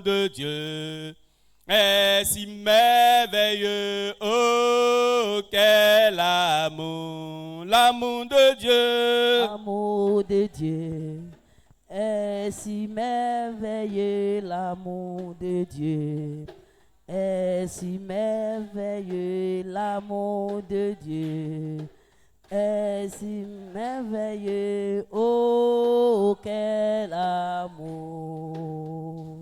de Dieu est si merveilleux, oh quel amour, l'amour de Dieu. L'amour de Dieu est si merveilleux, l'amour de Dieu est si merveilleux, l'amour de Dieu est si merveilleux, oh quel amour.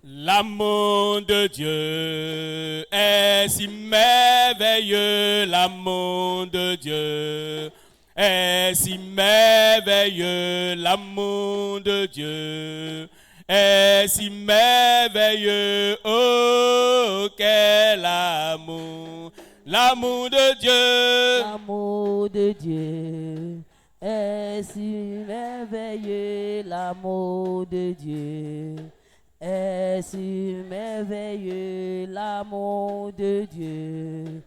L'amour de Dieu est si merveilleux, l'amour de Dieu est si merveilleux, l'amour de Dieu est si merveilleux, oh quel amour, l'amour de Dieu. L'amour de Dieu est si merveilleux, l'amour de Dieu est si merveilleux, l'amour de Dieu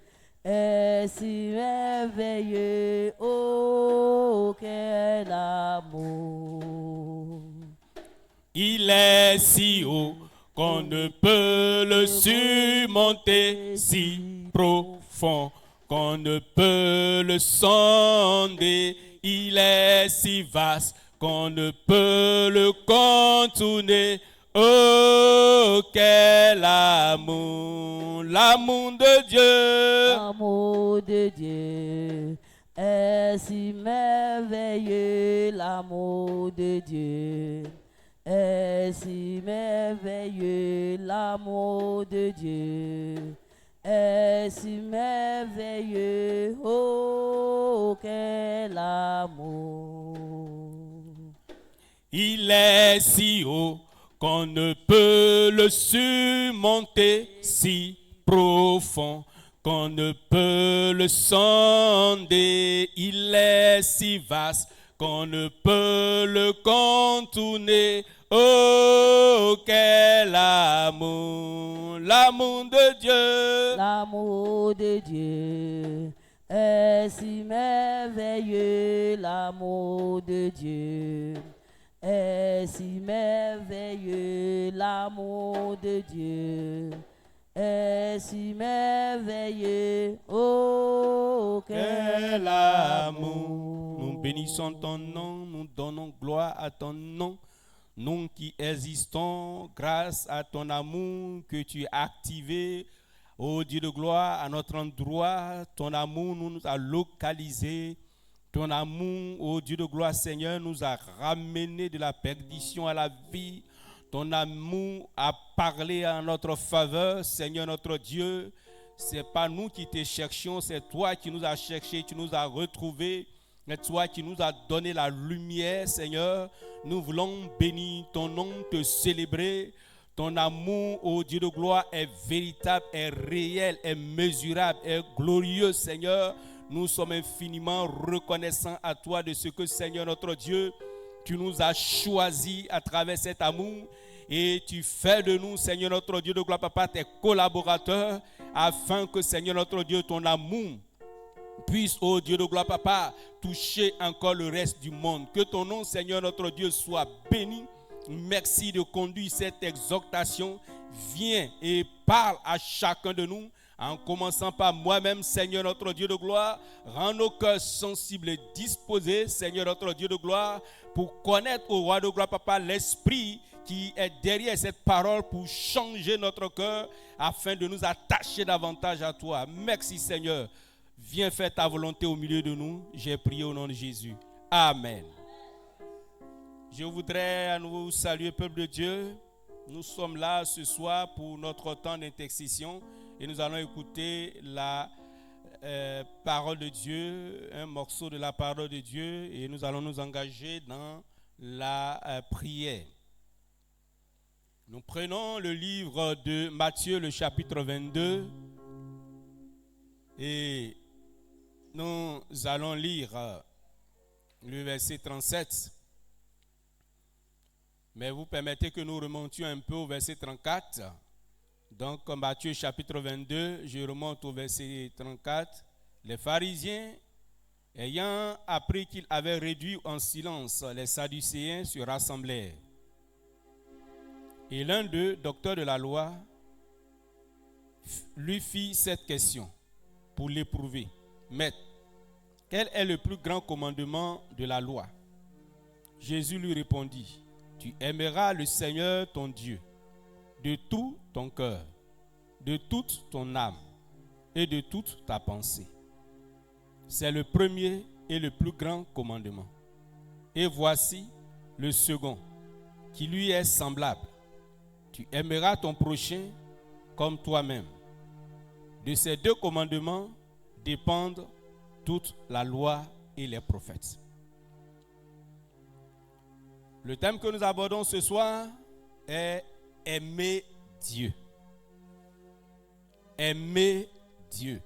est si merveilleux, oh quel amour. Il est si haut qu'on ne peut le surmonter, si profond qu'on ne peut le sonder. Il est si vaste qu'on ne peut le contourner. Oh, quel amour, l'amour de Dieu. L'amour de Dieu est si merveilleux, l'amour de Dieu est si merveilleux, l'amour de Dieu est si merveilleux, oh quel amour. Il est si haut qu'on ne peut le surmonter, si profond qu'on ne peut le sonder. Il est si vaste qu'on ne peut le contourner. Oh, quel amour, l'amour de Dieu. L'amour de Dieu est si merveilleux, l'amour de Dieu est si merveilleux, l'amour de Dieu est si merveilleux, oh Quel amour. Nous bénissons ton nom, nous donnons gloire à ton nom. Nous qui existons grâce à ton amour que tu as activé, ô Dieu de gloire, à notre endroit, ton amour nous a localisés. Ton amour, ô Dieu de gloire, Seigneur, nous a ramenés de la perdition à la vie. Ton amour a parlé en notre faveur, Seigneur notre Dieu. Ce n'est pas nous qui te cherchions, c'est toi qui nous as cherchés, tu nous as retrouvés. C'est toi qui nous as donné la lumière, Seigneur. Nous voulons bénir ton nom, te célébrer. Ton amour, ô Dieu de gloire, est véritable, est réel, est mesurable, est glorieux, Seigneur. Nous sommes infiniment reconnaissants à toi de ce que, Seigneur notre Dieu, tu nous as choisis à travers cet amour et tu fais de nous, Seigneur notre Dieu de gloire, Papa, tes collaborateurs, afin que, Seigneur notre Dieu, ton amour puisse, ô Dieu de gloire, Papa, toucher encore le reste du monde. Que ton nom, Seigneur notre Dieu, soit béni. Merci de conduire cette exhortation. Viens et parle à chacun de nous, en commençant par moi-même, Seigneur notre Dieu de gloire. Rends nos cœurs sensibles et disposés, Seigneur notre Dieu de gloire, pour connaître, au roi de gloire, Papa, l'esprit qui est derrière cette parole pour changer notre cœur afin de nous attacher davantage à toi. Merci, Seigneur. Viens faire ta volonté au milieu de nous. J'ai prié au nom de Jésus. Amen. Je voudrais à nouveau saluer le peuple de Dieu. Nous sommes là ce soir pour notre temps d'intercession et nous allons écouter la parole de Dieu, un morceau de la parole de Dieu, et nous allons nous engager dans la prière. Nous prenons le livre de Matthieu, le chapitre 22, et nous allons lire le verset 37. Mais vous permettez que nous remontions un peu au verset 34. Donc, Matthieu chapitre 22, je remonte au verset 34. Les pharisiens, ayant appris qu'il avait réduit en silence les Sadducéens, se rassemblèrent. Et l'un d'eux, docteur de la loi, lui fit cette question pour l'éprouver. Maître, quel est le plus grand commandement de la loi? Jésus lui répondit, tu aimeras le Seigneur ton Dieu de tout ton cœur, de toute ton âme et de toute ta pensée. C'est le premier et le plus grand commandement. Et voici le second, qui lui est semblable. Tu aimeras ton prochain comme toi-même. De ces deux commandements dépendent toute la loi et les prophètes. Le thème que nous abordons ce soir est aimer Dieu. Aimer Dieu.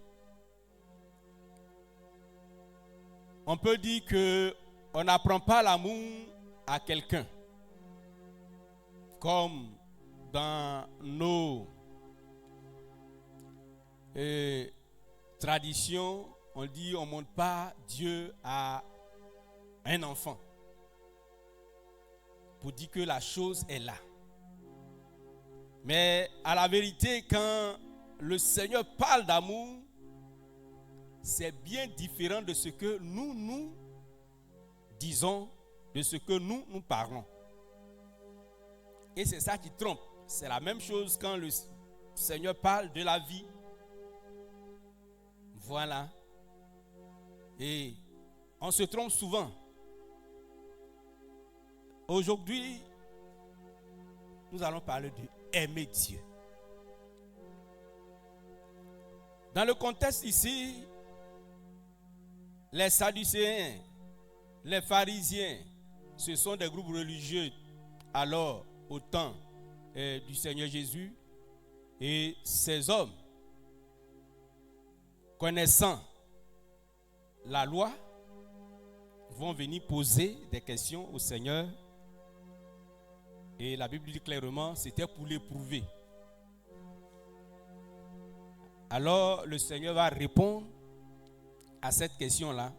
On peut dire qu'on n'apprend pas l'amour à quelqu'un. Comme dans nos traditions, on dit on ne montre pas Dieu à un enfant. Pour dire que la chose est là. Mais à la vérité, quand le Seigneur parle d'amour, c'est bien différent de ce que nous disons, de ce que nous parlons. Et c'est ça qui trompe. C'est la même chose quand le Seigneur parle de la vie. Voilà. Et on se trompe souvent. Aujourd'hui, nous allons parler de aimer Dieu. Dans le contexte ici, les Sadducéens, les pharisiens, ce sont des groupes religieux alors au temps du Seigneur Jésus. Et ces hommes, connaissant la loi, vont venir poser des questions au Seigneur. Et la Bible dit clairement, c'était pour l'éprouver. Alors le Seigneur va répondre à cette question-là.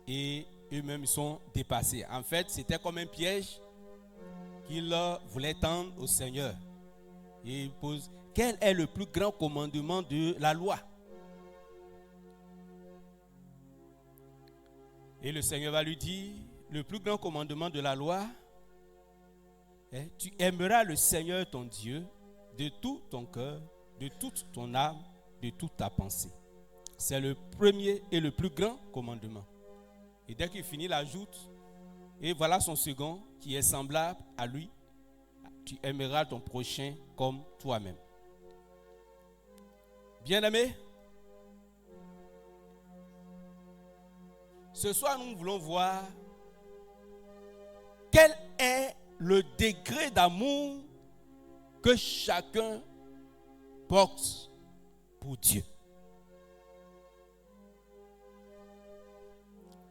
Et eux-mêmes sont dépassés. En fait, c'était comme un piège qu'ils voulaient tendre au Seigneur. Et il pose, quel est le plus grand commandement de la loi? Et le Seigneur va lui dire, le plus grand commandement de la loi, tu aimeras le Seigneur ton Dieu de tout ton cœur, de toute ton âme, de toute ta pensée. C'est le premier et le plus grand commandement. Et dès qu'il finit, il ajoute, et voilà son second qui est semblable à lui, tu aimeras ton prochain comme toi-même. Bien-aimés, ce soir nous voulons voir quel est le degré d'amour que chacun porte pour Dieu.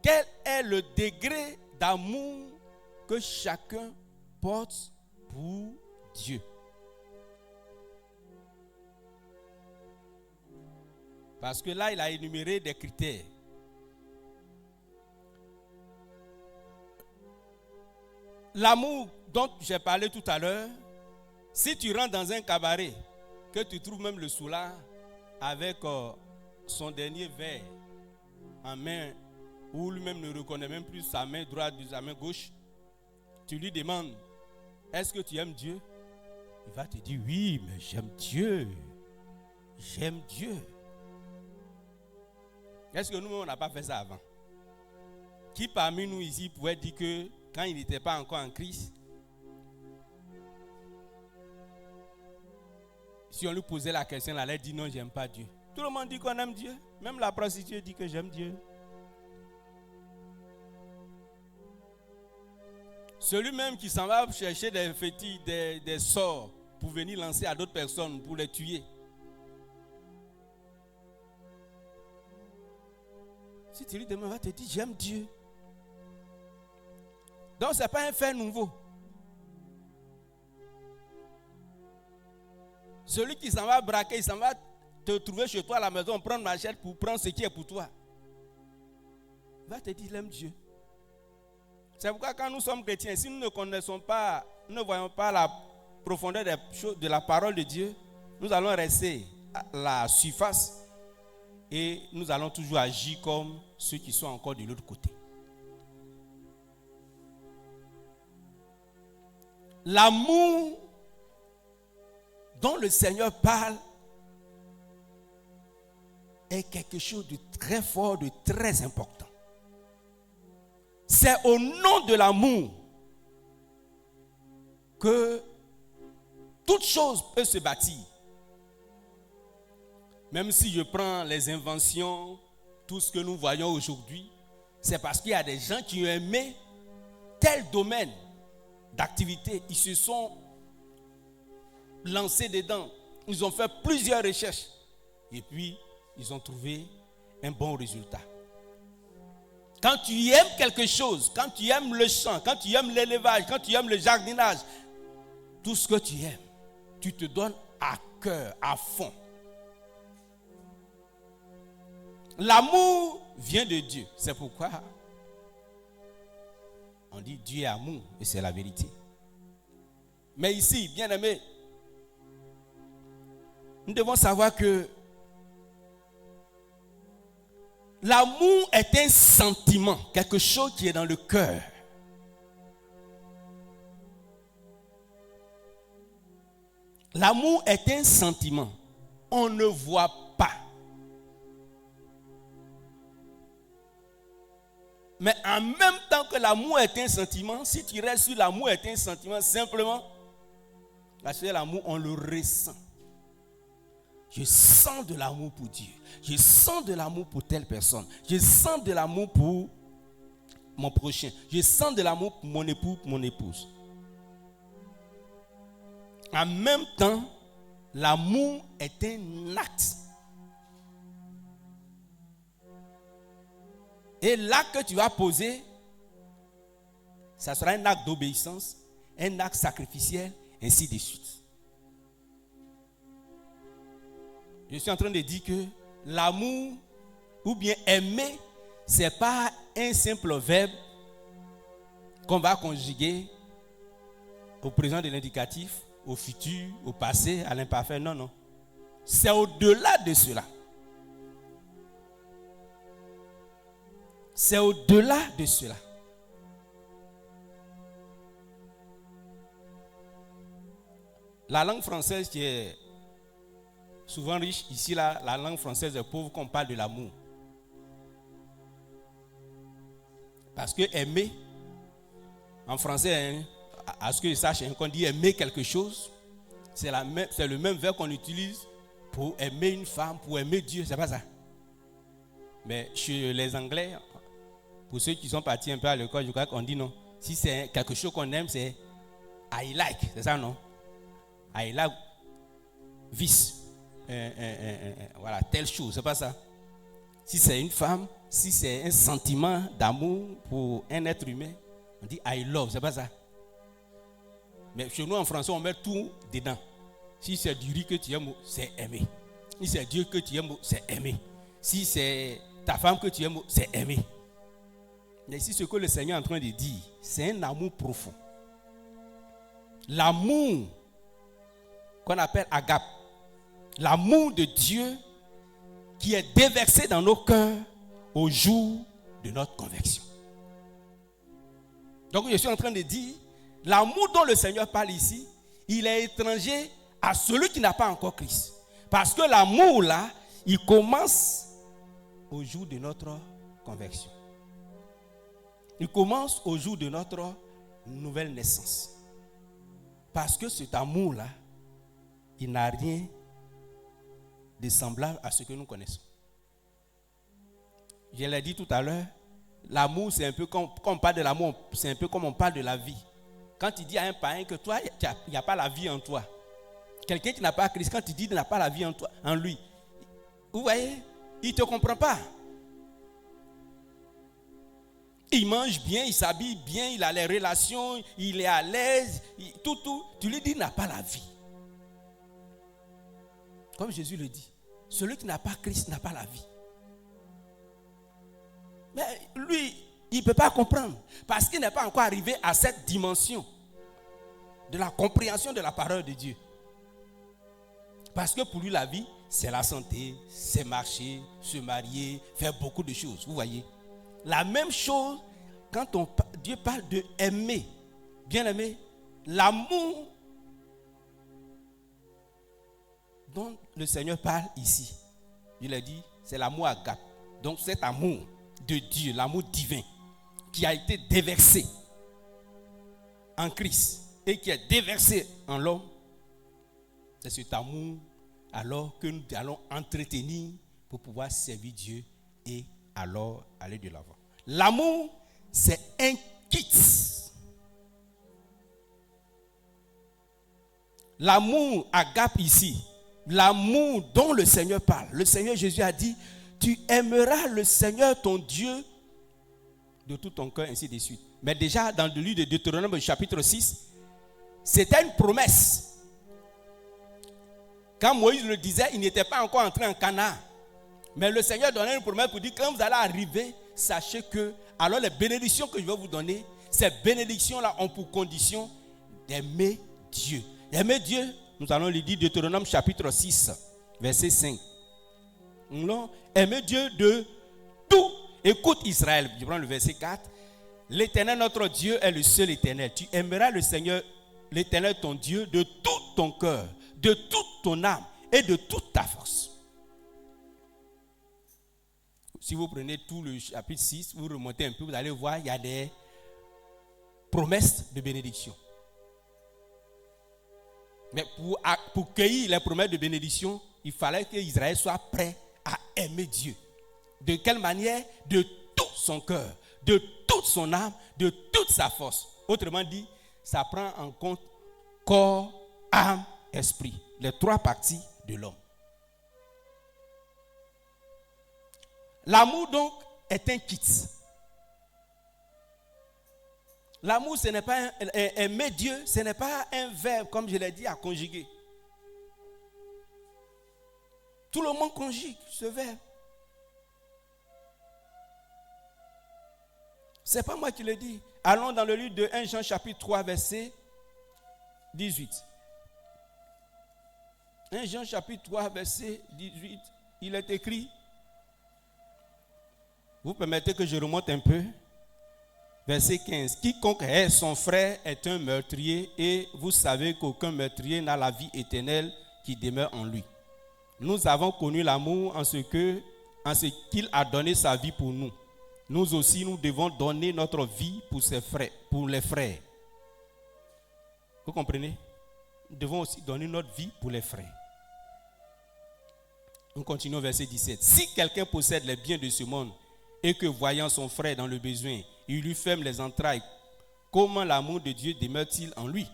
Quel est le degré d'amour que chacun porte pour Dieu? Parce que là, il a énuméré des critères. L'amour dont j'ai parlé tout à l'heure, si tu rentres dans un cabaret, que tu trouves même le soulard avec son dernier verre en main, ou lui-même ne reconnaît même plus sa main droite de sa main gauche, tu lui demandes, est-ce que tu aimes Dieu? Il va te dire, oui, mais j'aime Dieu. J'aime Dieu. Est-ce que nous, on n'a pas fait ça avant? Qui parmi nous ici pouvait dire que quand il n'était pas encore en Christ, si on lui posait la question, elle allait dire non, j'aime pas Dieu. Tout le monde dit qu'on aime Dieu. Même la prostituée dit que j'aime Dieu. Celui-même qui s'en va chercher des fétiches, des sorts pour venir lancer à d'autres personnes, pour les tuer. Si tu lui demandes, il va te dire j'aime Dieu. Donc ce n'est pas un fait nouveau. Celui qui s'en va braquer, il s'en va te trouver chez toi à la maison, prendre une machette pour prendre ce qui est pour toi. Il va te dire il aime Dieu. C'est pourquoi quand nous sommes chrétiens, si nous ne connaissons pas, nous ne voyons pas profondeur des choses, de la parole de Dieu, nous allons rester à la surface et nous allons toujours agir comme ceux qui sont encore de l'autre côté. L'amour dont le Seigneur parle est quelque chose de très fort, de très important. C'est au nom de l'amour que toute chose peut se bâtir. Même si je prends les inventions, tout ce que nous voyons aujourd'hui, c'est parce qu'il y a des gens qui ont aimé tel domaine d'activité. Ils se sont lancés dedans. Ils ont fait plusieurs recherches. Et puis, ils ont trouvé un bon résultat. Quand tu aimes quelque chose, quand tu aimes le champ, quand tu aimes l'élevage, quand tu aimes le jardinage, tout ce que tu aimes, tu te donnes à cœur, à fond. L'amour vient de Dieu. C'est pourquoi on dit Dieu est amour et c'est la vérité. Mais ici, bien aimé, nous devons savoir que l'amour est un sentiment, quelque chose qui est dans le cœur. L'amour est un sentiment. On ne voit pas. Mais en même temps que l'amour est un sentiment, si tu restes sur l'amour est un sentiment, simplement, parce que l'amour, on le ressent. Je sens de l'amour pour Dieu. Je sens de l'amour pour telle personne. Je sens de l'amour pour mon prochain. Je sens de l'amour pour mon époux, pour mon épouse. En même temps, l'amour est un acte. Et l'acte que tu vas poser, ça sera un acte d'obéissance, un acte sacrificiel, ainsi de suite. Je suis en train de dire que l'amour, ou bien aimer, ce n'est pas un simple verbe qu'on va conjuguer au présent de l'indicatif, au futur, au passé, à l'imparfait. Non, non. C'est au-delà de cela. C'est au-delà de cela. La langue française qui est souvent riche, ici là, la langue française est pauvre quand on parle de l'amour. Parce que aimer, en français, à ce que je sache, quand on dit aimer quelque chose, c'est le même verbe qu'on utilise pour aimer une femme, pour aimer Dieu, c'est pas ça. Mais chez les Anglais, pour ceux qui sont partis un peu à l'école, je crois qu'on dit non. Si c'est quelque chose qu'on aime, c'est I like, c'est ça non? I like this. Voilà, telle chose, c'est pas ça. Si c'est une femme, si c'est un sentiment d'amour pour un être humain, on dit I love, c'est pas ça. Mais chez nous en français, on met tout dedans. Si c'est du riz que tu aimes, c'est aimer. Si c'est Dieu que tu aimes, c'est aimer. Si c'est ta femme que tu aimes, c'est aimer. Mais ici, ce que le Seigneur est en train de dire, c'est un amour profond. L'amour qu'on appelle agape. L'amour de Dieu qui est déversé dans nos cœurs au jour de notre conversion. Donc je suis en train de dire, l'amour dont le Seigneur parle ici, il est étranger à celui qui n'a pas encore Christ. Parce que l'amour là, il commence au jour de notre conversion. Il commence au jour de notre nouvelle naissance. Parce que cet amour-là, il n'a rien de semblable à ce que nous connaissons. Je l'ai dit tout à l'heure, l'amour, c'est un peu quand on parle de l'amour, c'est un peu comme on parle de la vie. Quand tu dis à un païen que toi, il n'y a pas la vie en toi. Quelqu'un qui n'a pas Christ, quand tu dis qu'il n'a pas la vie en toi, en lui, vous voyez, il ne te comprend pas. Il mange bien, il s'habille bien, il a les relations, il est à l'aise, tout. Tu lui dis qu'il n'a pas la vie. Comme Jésus le dit, celui qui n'a pas Christ n'a pas la vie. Mais lui, il ne peut pas comprendre parce qu'il n'est pas encore arrivé à cette dimension. de la compréhension de la parole de Dieu. Parce que pour lui, la vie, c'est la santé, c'est marcher, se marier, faire beaucoup de choses. Vous voyez? La même chose quand Dieu parle de aimer. Bien aimé, l'amour dont le Seigneur parle ici, il a dit, c'est l'amour agape. Donc cet amour de Dieu, l'amour divin, qui a été déversé en Christ et qui est déversé en l'homme, c'est cet amour alors que nous allons entretenir pour pouvoir servir Dieu et alors aller de l'avant. L'amour, c'est un kit. L'amour agape ici, l'amour dont le Seigneur parle. Le Seigneur Jésus a dit, tu aimeras le Seigneur ton Dieu de tout ton cœur, ainsi de suite. Mais déjà dans le livre de Deutéronome chapitre 6, c'était une promesse. Quand Moïse le disait, il n'était pas encore entré en Canaan. Mais le Seigneur donnait une promesse pour dire, quand vous allez arriver, sachez que, alors les bénédictions que je vais vous donner, ces bénédictions-là ont pour condition d'aimer Dieu. Aimer Dieu, nous allons le dire, Deutéronome chapitre 6, verset 5. Non, aimer Dieu de tout. Écoute Israël, je prends le verset 4. L'Éternel, notre Dieu, est le seul éternel. Tu aimeras le Seigneur, l'Éternel, ton Dieu, de tout ton cœur, de toute ton âme et de toute ta force. Si vous prenez tout le chapitre 6, vous remontez un peu, vous allez voir, il y a des promesses de bénédiction. Mais pour cueillir les promesses de bénédiction, il fallait qu'Israël soit prêt à aimer Dieu. De quelle manière? De tout son cœur, de toute son âme, de toute sa force. Autrement dit, ça prend en compte corps, âme, esprit. Les trois parties de l'homme. L'amour donc est un kit. L'amour, ce n'est pas aimer Dieu, ce n'est pas un verbe, comme je l'ai dit, à conjuguer. Tout le monde conjugue ce verbe. Ce n'est pas moi qui le dis. Allons dans le livre de 1 Jean chapitre 3, verset 18. 1 Jean chapitre 3, verset 18, il est écrit, vous permettez que je remonte un peu, verset 15, quiconque hait son frère est un meurtrier et vous savez qu'aucun meurtrier n'a la vie éternelle qui demeure en lui. Nous avons connu l'amour en ce qu'il a donné sa vie pour nous. Nous aussi, nous devons donner notre vie pour ses frères, pour les frères. Vous comprenez? Nous devons aussi donner notre vie pour les frères. Nous continuons verset 17. Si quelqu'un possède les biens de ce monde et que voyant son frère dans le besoin, il lui ferme les entrailles, comment l'amour de Dieu demeure-t-il en lui?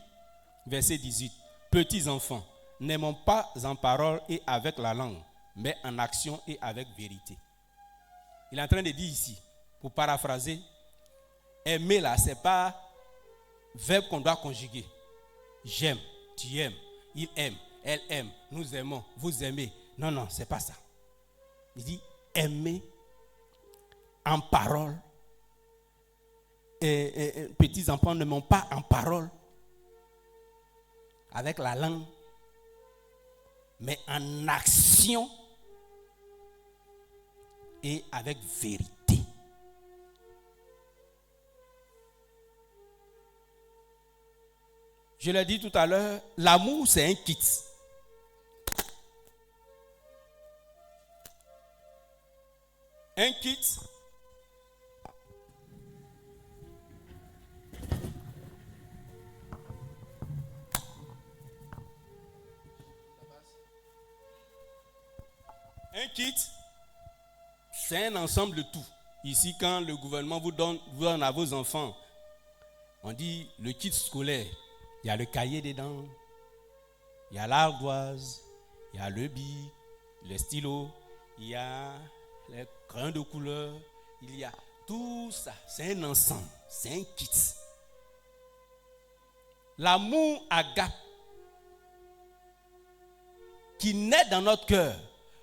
Verset 18. Petits enfants, n'aimons pas en parole et avec la langue, mais en action et avec vérité. Il est en train de dire ici, pour paraphraser, aimer là, ce n'est pas verbe qu'on doit conjuguer. J'aime, tu aimes, il aime, elle aime, nous aimons, vous aimez. Non, non, ce n'est pas ça. Il dit aimer en parole. Et petits enfants ne m'ont pas en parole avec la langue, mais en action et avec vérité. Je l'ai dit tout à l'heure, l'amour c'est un kit. Un kit. Un kit, c'est un ensemble de tout. Ici, quand le gouvernement vous donne à vos enfants, on dit le kit scolaire. Il y a le cahier dedans, il y a l'ardoise, il y a le bic, le stylo, il y a les crayons de couleur, il y a tout ça. C'est un ensemble, c'est un kit. L'amour agape qui naît dans notre cœur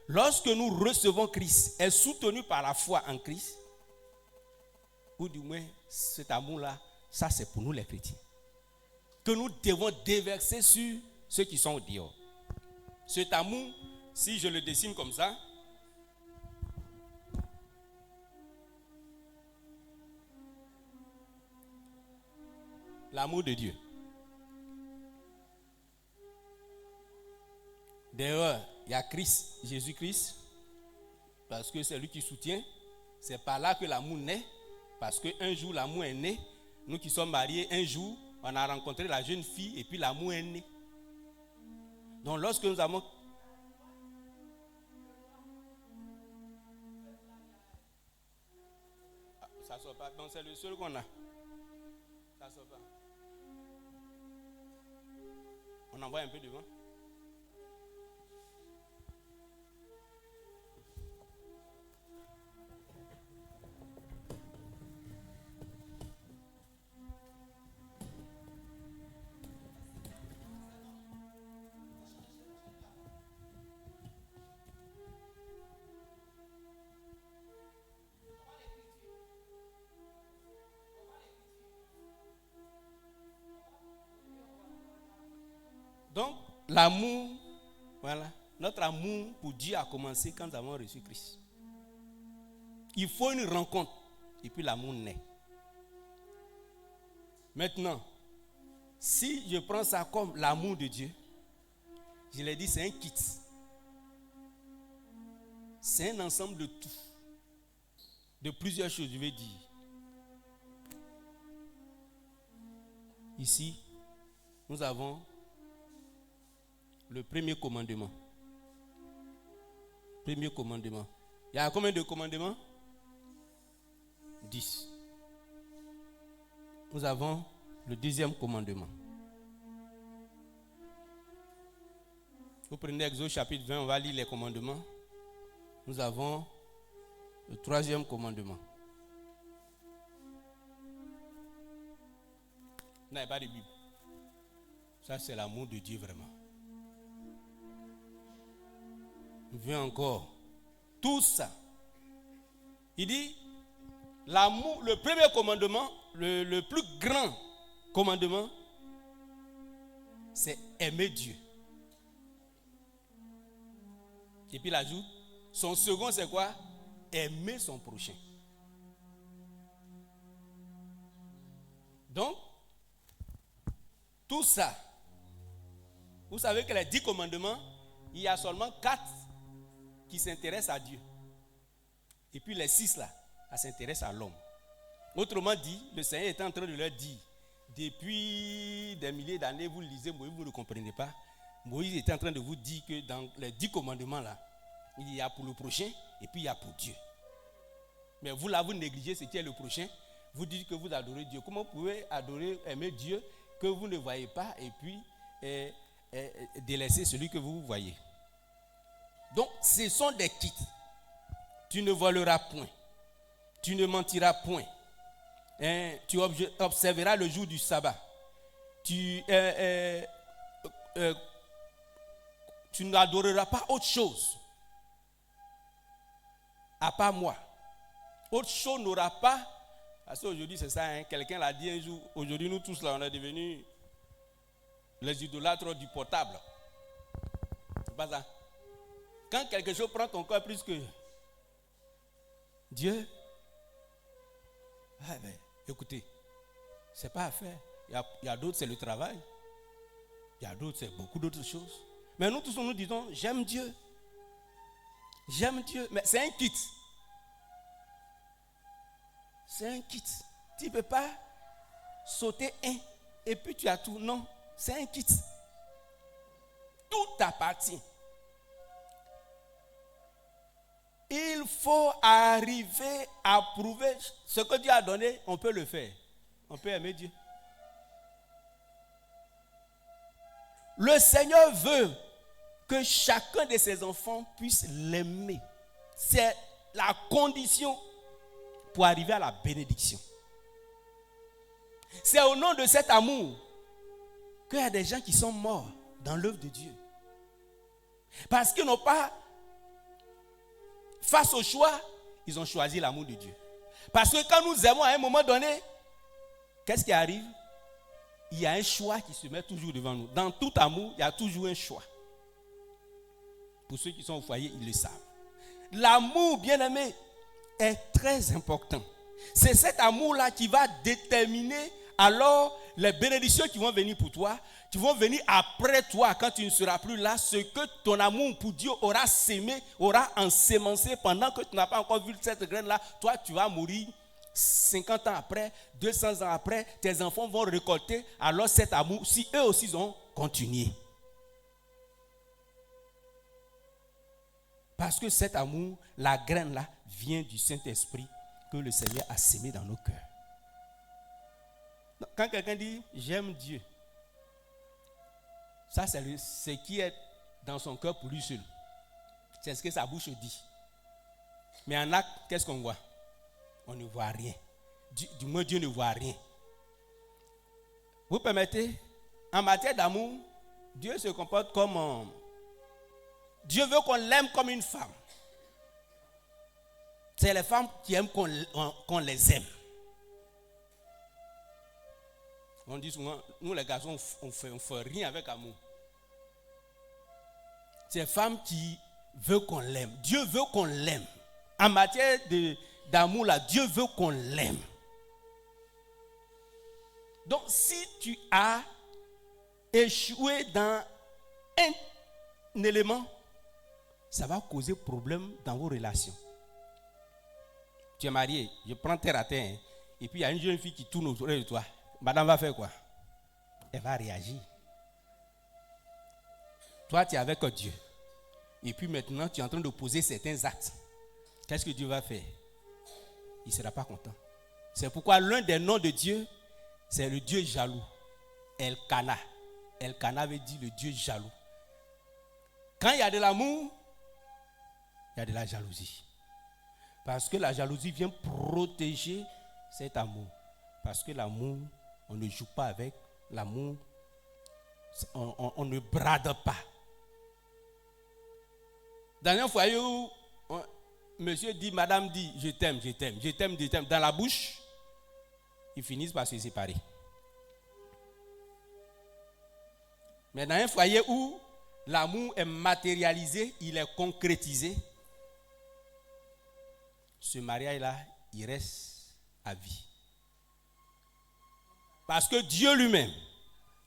lorsque nous recevons Christ est soutenu par la foi en Christ. Ou du moins, cet amour-là, ça c'est pour nous les chrétiens. que nous devons déverser sur ceux qui sont au dehors. Cet amour, si je le dessine comme ça, l'amour de Dieu. D'ailleurs, il y a Christ, Jésus-Christ, parce que c'est lui qui soutient. C'est par là que l'amour naît, parce qu'un jour l'amour est né. Nous qui sommes mariés, un jour, on a rencontré la jeune fille et puis l'amour est né. Donc lorsque nous avons... Ça ne sort pas, donc c'est le seul qu'on a. Ça ne sort pas. On envoie un peu devant. Donc, l'amour, voilà, notre amour pour Dieu a commencé quand nous avons reçu Christ. Il faut une rencontre et puis l'amour naît. Maintenant, si je prends ça comme l'amour de Dieu, je l'ai dit, c'est un kit. C'est un ensemble de tout. De plusieurs choses, je vais dire. Ici, nous avons le premier commandement. Premier commandement. Il y a combien de commandements? 10. Nous avons le deuxième commandement. Vous prenez Exode chapitre 20, on va lire les commandements. Nous avons le troisième commandement. Vous n'avez pas de Bible. Ça, c'est l'amour de Dieu vraiment. Il vient encore. Tout ça. Il dit, l'amour, le premier commandement, le plus grand commandement, c'est aimer Dieu. Et puis il ajoute, son second c'est quoi? Aimer son prochain. Donc, tout ça, vous savez que les 10 commandements, il y a seulement 4 qui s'intéressent à Dieu. Et puis les 6 là, ça s'intéresse à l'homme. Autrement dit, le Seigneur est en train de leur dire, depuis des milliers d'années, vous lisez Moïse, vous ne comprenez pas. Moïse était en train de vous dire que dans les 10 commandements là, il y a pour le prochain et puis il y a pour Dieu. Mais vous là, vous négligez ce qui est le prochain. Vous dites que vous adorez Dieu. Comment vous pouvez adorer, aimer Dieu que vous ne voyez pas et puis délaisser celui que vous voyez? Donc, ce sont des kits. Tu ne voleras point. Tu ne mentiras point. Tu observeras le jour du sabbat. Tu n'adoreras pas autre chose à part moi. Autre chose n'aura pas. Parce qu'aujourd'hui, c'est ça. Hein, quelqu'un l'a dit un jour. Aujourd'hui, nous tous là, on est devenus les idolâtres du portable. C'est pas ça. Quand quelque chose prend ton corps plus que Dieu, écoutez, c'est pas à faire. Il y a d'autres, c'est le travail. Il y a d'autres, c'est beaucoup d'autres choses. Mais nous tous, nous disons, j'aime Dieu. J'aime Dieu. Mais c'est un kit. C'est un kit. Tu ne peux pas sauter un et puis tu as tout. Non, c'est un kit. Tout t'appartient. Il faut arriver à prouver ce que Dieu a donné, on peut le faire. On peut aimer Dieu. Le Seigneur veut que chacun de ses enfants puisse l'aimer. C'est la condition pour arriver à la bénédiction. C'est au nom de cet amour qu'il y a des gens qui sont morts dans l'œuvre de Dieu. Parce qu'ils n'ont pas, face au choix, ils ont choisi l'amour de Dieu. Parce que quand nous aimons à un moment donné, qu'est-ce qui arrive? il y a un choix qui se met toujours devant nous. Dans tout amour, il y a toujours un choix. Pour ceux qui sont au foyer, ils le savent. L'amour, bien-aimé, est très important. C'est cet amour-là qui va déterminer alors les bénédictions qui vont venir pour toi, qui vont venir après toi quand tu ne seras plus là, ce que ton amour pour Dieu aura sémé, aura ensémencé pendant que tu n'as pas encore vu cette graine-là. Toi, tu vas mourir 50 ans après, 200 ans après, tes enfants vont récolter alors cet amour, si eux aussi ont continué. Parce que cet amour, la graine-là, vient du Saint-Esprit que le Seigneur a sémé dans nos cœurs. Quand quelqu'un dit « j'aime Dieu », ça c'est ce qui est dans son cœur pour lui seul. C'est ce que sa bouche dit. Mais en acte, qu'est-ce qu'on voit? On ne voit rien. Du moins, Dieu ne voit rien. Vous permettez, en matière d'amour, Dieu se comporte comme... Dieu veut qu'on l'aime comme une femme. C'est les femmes qui aiment qu'on les aime. On dit souvent, nous les garçons, on fait rien avec amour. C'est les femmes qui veulent qu'on l'aime. Dieu veut qu'on l'aime. En matière d'amour, là, Dieu veut qu'on l'aime. Donc, si tu as échoué dans un élément, ça va causer problème dans vos relations. Tu es marié, je prends terre à terre, hein, et puis il y a une jeune fille qui tourne autour de toi. Madame va faire quoi? Elle va réagir. Toi, tu es avec Dieu. Et puis maintenant, tu es en train de poser certains actes. Qu'est-ce que Dieu va faire? Il ne sera pas content. C'est pourquoi l'un des noms de Dieu, c'est le Dieu jaloux. El-Kana. El-Kana veut dire le Dieu jaloux. Quand il y a de l'amour, il y a de la jalousie. Parce que la jalousie vient protéger cet amour. Parce que l'amour, on ne joue pas avec. L'amour, on ne brade pas. Dans un foyer où monsieur dit, madame dit, je t'aime, je t'aime, je t'aime, je t'aime. Dans la bouche, ils finissent par se séparer. Mais dans un foyer où l'amour est matérialisé, il est concrétisé, ce mariage-là, il reste à vie. Parce que Dieu lui-même,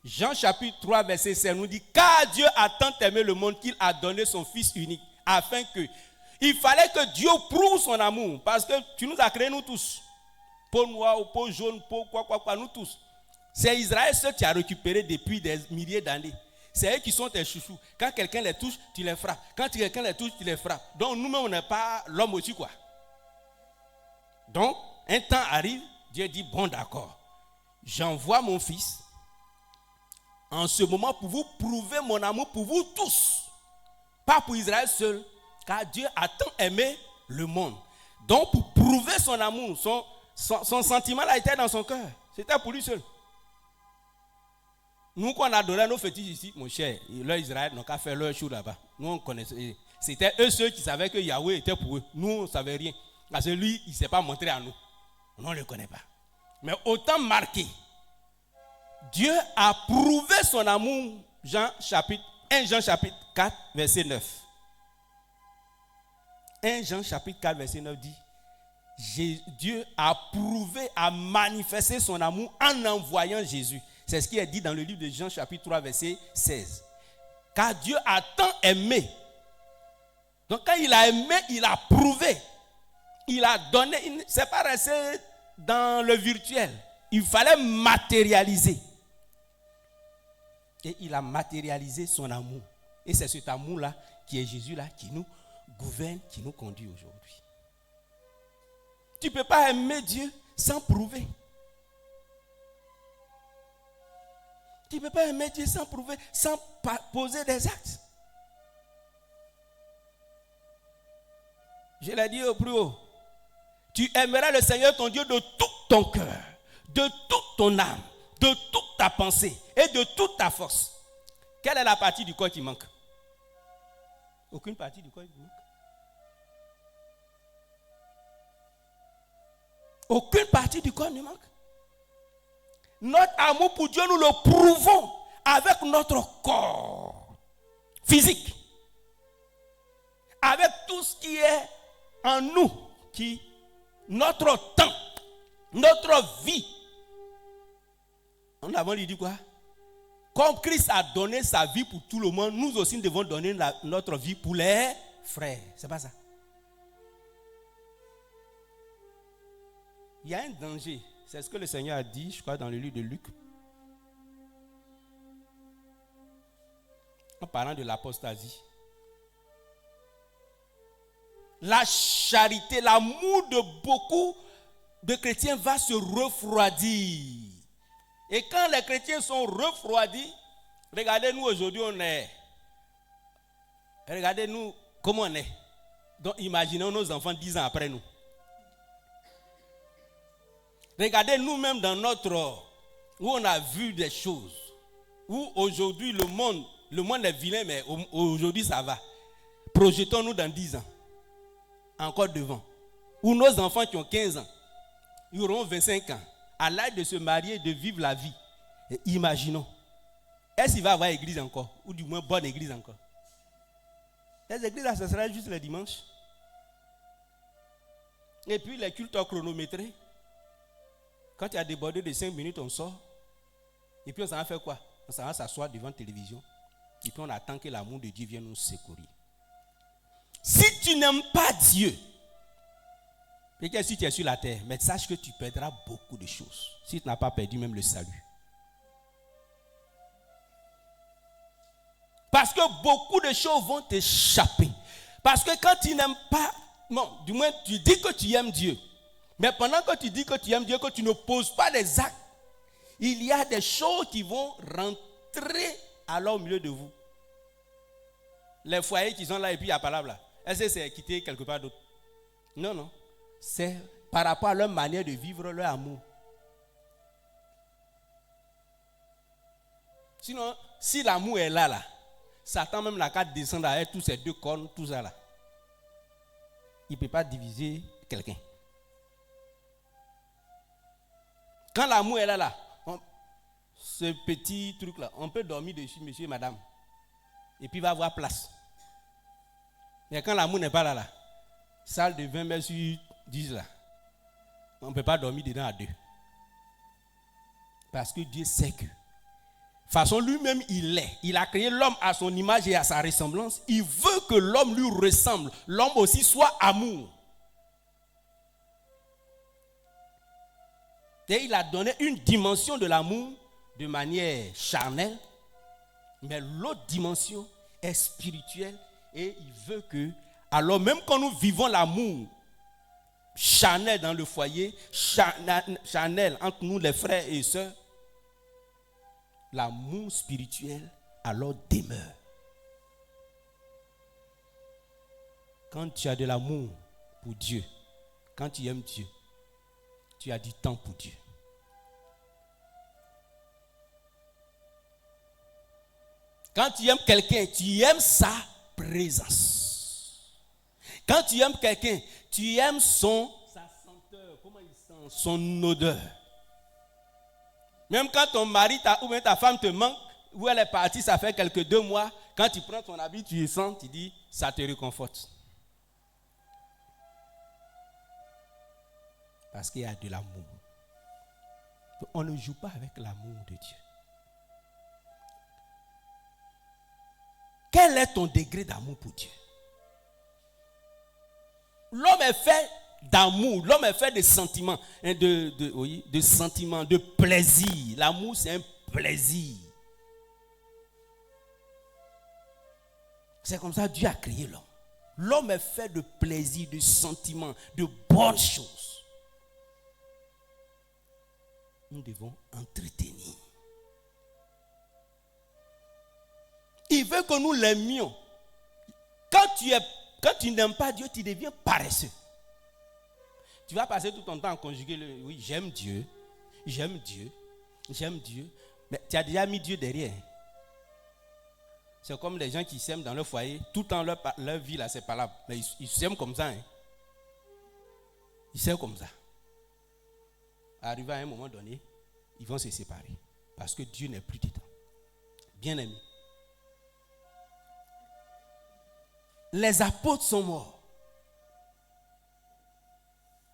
Jean chapitre 3, verset 7 nous dit, car Dieu a tant aimé le monde qu'il a donné son Fils unique, afin que, il fallait que Dieu prouve son amour, parce que tu nous as créés nous tous, peau noire ou peau jaune, peau quoi, nous tous. C'est Israël ceux que tu as récupérés depuis des milliers d'années. C'est eux qui sont tes chouchous. Quand quelqu'un les touche, tu les frappes. Quand quelqu'un les touche, tu les frappes. Donc nous-mêmes, on n'est pas l'homme au-dessus, quoi. Donc, un temps arrive, Dieu dit, bon d'accord, j'envoie mon Fils en ce moment pour vous prouver mon amour pour vous tous. Pas pour Israël seul, car Dieu a tant aimé le monde. Donc, pour prouver son amour, son sentiment là était dans son cœur. C'était pour lui seul. Nous, qu'on adorait nos fétiches ici, mon cher, leur Israël n'a qu'à faire leur show là-bas. Nous, on connaissait. C'était eux ceux qui savaient que Yahweh était pour eux. Nous, on ne savait rien. Parce que lui, il ne s'est pas montré à nous. On ne le connaît pas. Mais autant marqué, Dieu a prouvé son amour, 1 Jean chapitre 4, verset 9. 1 Jean chapitre 4, verset 9 dit, Dieu a prouvé, a manifesté son amour en envoyant Jésus. C'est ce qui est dit dans le livre de Jean chapitre 3, verset 16. Car Dieu a tant aimé. Donc quand il a aimé, il a prouvé. Il a donné, c'est pas resté dans le virtuel. Il fallait matérialiser. Et il a matérialisé son amour. Et c'est cet amour-là qui est Jésus-là qui nous gouverne, qui nous conduit aujourd'hui. Tu ne peux pas aimer Dieu sans prouver. Tu ne peux pas aimer Dieu sans prouver, sans poser des actes. Je l'ai dit au plus haut. Tu aimeras le Seigneur ton Dieu de tout ton cœur, de toute ton âme, de toute ta pensée et de toute ta force. Quelle est la partie du corps qui manque? Aucune partie du corps qui manque. Aucune partie du corps ne manque. Notre amour pour Dieu, nous le prouvons avec notre corps physique. Avec tout ce qui est en nous, notre temps, notre vie. En avant, il dit quoi? Comme Christ a donné sa vie pour tout le monde, nous aussi devons donner notre vie pour les frères. C'est pas ça. Il y a un danger. C'est ce que le Seigneur a dit, je crois, dans le livre de Luc. En parlant de l'apostasie. La charité, l'amour de beaucoup de chrétiens va se refroidir. Et quand les chrétiens sont refroidis, regardez-nous aujourd'hui, on est. Regardez-nous comment on est. Donc imaginons nos enfants 10 ans après nous. Regardez nous-mêmes dans notre... où on a vu des choses. Où aujourd'hui le monde est vilain, mais aujourd'hui ça va. Projetons-nous dans 10 ans. Encore devant. Où nos enfants qui ont 15 ans, ils auront 25 ans. À l'âge de se marier, de vivre la vie. Et imaginons. Est-ce qu'il va y avoir église encore? Ou du moins bonne église encore? Les églises là, ce sera juste les dimanches. Et puis les cultes chronométrés. Quand il y a débordé de 5 minutes, on sort. Et puis on s'en va faire quoi? On s'en va s'asseoir devant la télévision. Et puis on attend que l'amour de Dieu vienne nous secourir. Si tu n'aimes pas Dieu, et si tu es sur la terre, mais sache que tu perdras beaucoup de choses. Si tu n'as pas perdu même le salut. Parce que beaucoup de choses vont t'échapper. Parce que quand tu n'aimes pas, non, du moins tu dis que tu aimes Dieu. Mais pendant que tu dis que tu aimes Dieu, que tu ne poses pas des actes, il y a des choses qui vont rentrer alors au milieu de vous. Les foyers qui sont là et puis il y a pas là. Est-ce que c'est quitter quelque part d'autre? Non, non. C'est par rapport à leur manière de vivre leur amour. Sinon, si l'amour est là, Satan même la carte descendre avec tous ces deux cornes, tout ça là. Il ne peut pas diviser quelqu'un. Quand l'amour est là, ce petit truc là, on peut dormir dessus, monsieur et madame. Et puis il va avoir place. Mais quand l'amour n'est pas là, salle de 20 mètres sur 10 là, on ne peut pas dormir dedans à deux. Parce que Dieu sait que, de toute façon lui-même il a créé l'homme à son image et à sa ressemblance. Il veut que l'homme lui ressemble. L'homme aussi soit amour. Et il a donné une dimension de l'amour de manière charnelle. Mais l'autre dimension est spirituelle. Et il veut que, alors même quand nous vivons l'amour charnel dans le foyer, charnel entre nous les frères et sœurs, l'amour spirituel alors demeure. Quand tu as de l'amour pour Dieu, quand tu aimes Dieu, tu as du temps pour Dieu. Quand tu aimes quelqu'un, tu aimes sa présence. Quand tu aimes quelqu'un, tu aimes sa senteur, comment il sent, son odeur. Même quand ton mari ou bien ta femme te manque, ou elle est partie, ça fait quelques 2 mois, quand tu prends ton habit, tu le sens, tu dis, ça te réconforte. Parce qu'il y a de l'amour. On ne joue pas avec l'amour de Dieu. Quel est ton degré d'amour pour Dieu? L'homme est fait d'amour, l'homme est fait de sentiments, de sentiments, de plaisir. L'amour, c'est un plaisir. C'est comme ça que Dieu a créé l'homme. L'homme est fait de plaisir, de sentiments, de bonnes choses. Nous devons entretenir. Il veut que nous l'aimions. Quand tu n'aimes pas Dieu, tu deviens paresseux. Tu vas passer tout ton temps à conjuguer le oui, j'aime Dieu, j'aime Dieu, j'aime Dieu. Mais tu as déjà mis Dieu derrière. C'est comme les gens qui s'aiment dans leur foyer, tout le temps leur vie là, c'est pas là. Mais ils s'aiment comme ça. Ils s'aiment comme ça. Arrivé à un moment donné, ils vont se séparer. Parce que Dieu n'est plus dedans. Bien-aimés, les apôtres sont morts.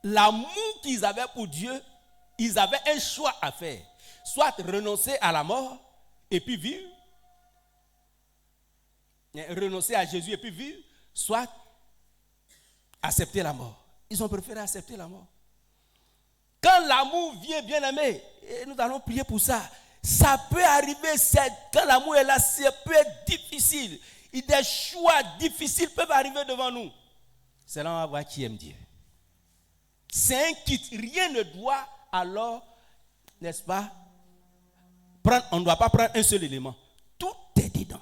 L'amour qu'ils avaient pour Dieu, ils avaient un choix à faire. Soit renoncer à la mort et puis vivre. Renoncer à Jésus et puis vivre. Soit accepter la mort. Ils ont préféré accepter la mort. Quand l'amour vient, bien aimé, et nous allons prier pour ça. Ça peut arriver, quand l'amour est là, ça peut être difficile. Et des choix difficiles peuvent arriver devant nous. C'est là qu'on va voir qui aime Dieu. C'est un kit. Rien ne doit alors, n'est-ce pas, on ne doit pas prendre un seul élément. Tout est dedans.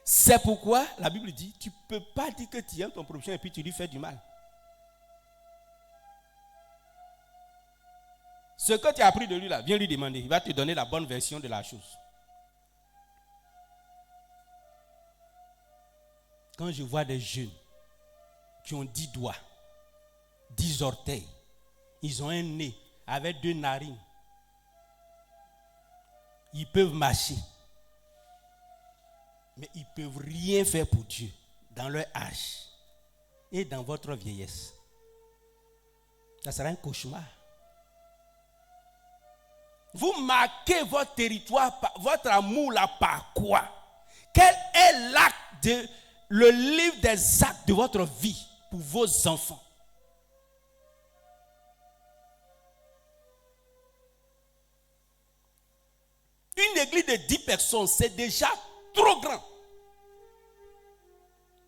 C'est pourquoi la Bible dit, tu ne peux pas dire que tu aimes ton prochain et puis tu lui fais du mal. Ce que tu as appris de lui là, viens lui demander. Il va te donner la bonne version de la chose. Quand je vois des jeunes qui ont 10 doigts, 10 orteils, ils ont un nez avec 2 narines, ils peuvent marcher, mais ils ne peuvent rien faire pour Dieu dans leur âge et dans votre vieillesse. Ça sera un cauchemar. Vous marquez votre territoire, votre amour là par quoi? Quel est l'acte le livre des actes de votre vie pour vos enfants? Une église de 10 personnes, c'est déjà trop grand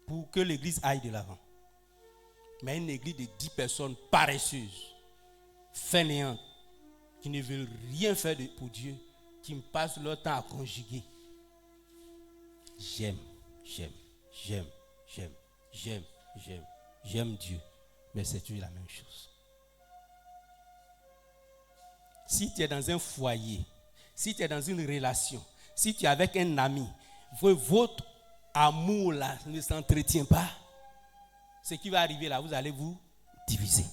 pour que l'église aille de l'avant. Mais une église de 10 personnes paresseuses, fainéantes, qui ne veulent rien faire pour Dieu, qui me passent leur temps à conjuguer. J'aime Dieu, mais c'est toujours la même chose. Si tu es dans un foyer, si tu es dans une relation, si tu es avec un ami, votre amour là ne s'entretient pas, ce qui va arriver là, vous allez vous diviser.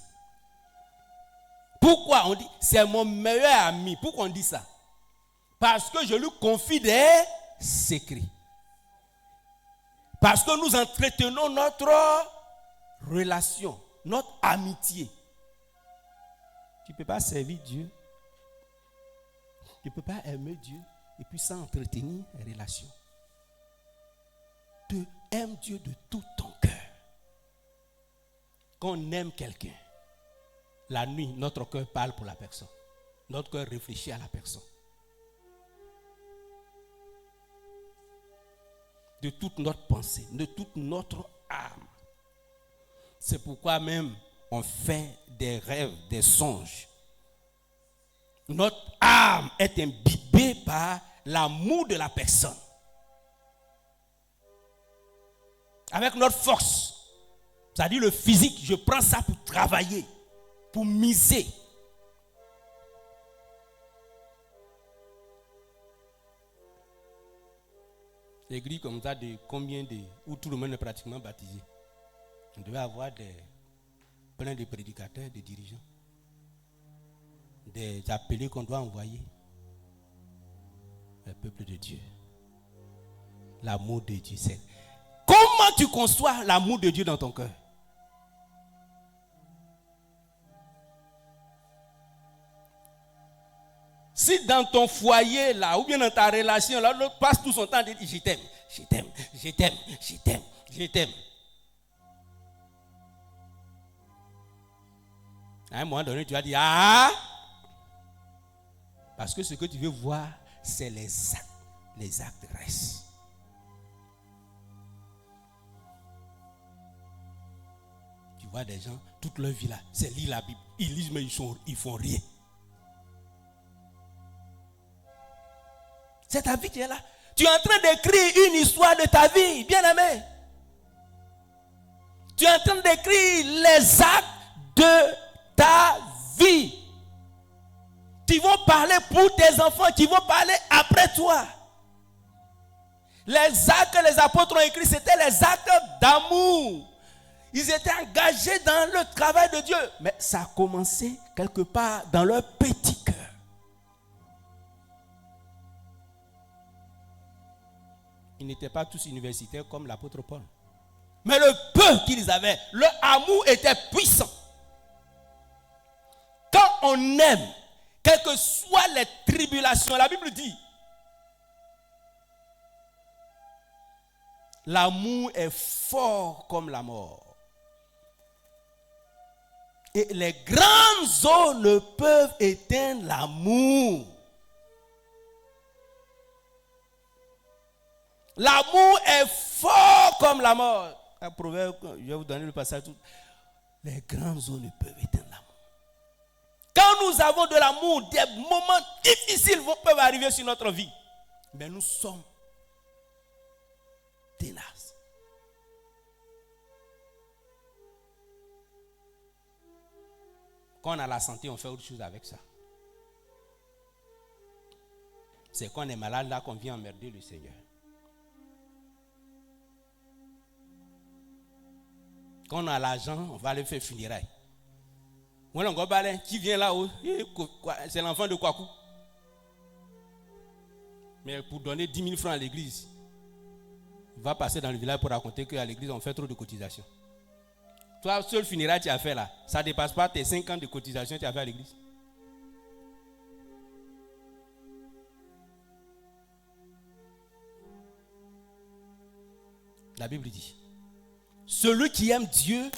Pourquoi on dit c'est mon meilleur ami? Pourquoi on dit ça? Parce que je lui confie des secrets. Parce que nous entretenons notre relation, notre amitié. Tu ne peux pas servir Dieu. Tu ne peux pas aimer Dieu et puis sans entretenir une relation. Tu aimes Dieu de tout ton cœur. Quand on aime quelqu'un, la nuit, notre cœur parle pour la personne. Notre cœur réfléchit à la personne. De toute notre pensée, de toute notre âme. C'est pourquoi même on fait des rêves, des songes. Notre âme est imbibée par l'amour de la personne. Avec notre force, c'est-à-dire le physique, je prends ça pour travailler, pour miser. L'église comme ça, de combien de, où tout le monde est pratiquement baptisé. On devait avoir plein de prédicateurs, de dirigeants, des appelés qu'on doit envoyer. Le peuple de Dieu. L'amour de Dieu, c'est... Comment tu conçois l'amour de Dieu dans ton cœur? Si dans ton foyer là, ou bien dans ta relation là, l'autre passe tout son temps à dire je t'aime, je t'aime, je t'aime, je t'aime, je t'aime. À un moment donné, tu vas dire ah, parce que ce que tu veux voir, c'est les actes. Les actes restent. Tu vois des gens, toute leur vie là, c'est lire la Bible. Ils lisent mais ils font rien. C'est ta vie qui est là. Tu es en train d'écrire une histoire de ta vie, bien-aimé. Tu es en train d'écrire les actes de ta vie. Qui vont parler pour tes enfants, qui vont parler après toi. Les actes que les apôtres ont écrits, c'était les actes d'amour. Ils étaient engagés dans le travail de Dieu. Mais ça a commencé quelque part dans leur petit cœur. Ils n'étaient pas tous universitaires comme l'apôtre Paul. Mais le peu qu'ils avaient, leur amour était puissant. Quand on aime, quelles que soient les tribulations, la Bible dit, l'amour est fort comme la mort. Et les grandes eaux ne peuvent éteindre l'amour. L'amour est fort comme la mort. Un proverbe, je vais vous donner le passage. Les grandes eaux ne peuvent éteindre l'amour. Quand nous avons de l'amour, des moments difficiles peuvent arriver sur notre vie. Mais nous sommes ténaces. Quand on a la santé, on fait autre chose avec ça. C'est quand on est malade là qu'on vient emmerder le Seigneur. Quand on a l'argent, on va aller faire funérailles. Qui vient là-haut, c'est l'enfant de Kwaku. Mais pour donner 10 000 francs à l'église, il va passer dans le village pour raconter qu'à l'église, on fait trop de cotisations. Toi, seul funérailles tu as fait là, ça ne dépasse pas tes 5 ans de cotisation que tu as fait à l'église. La Bible dit, celui qui aime Dieu,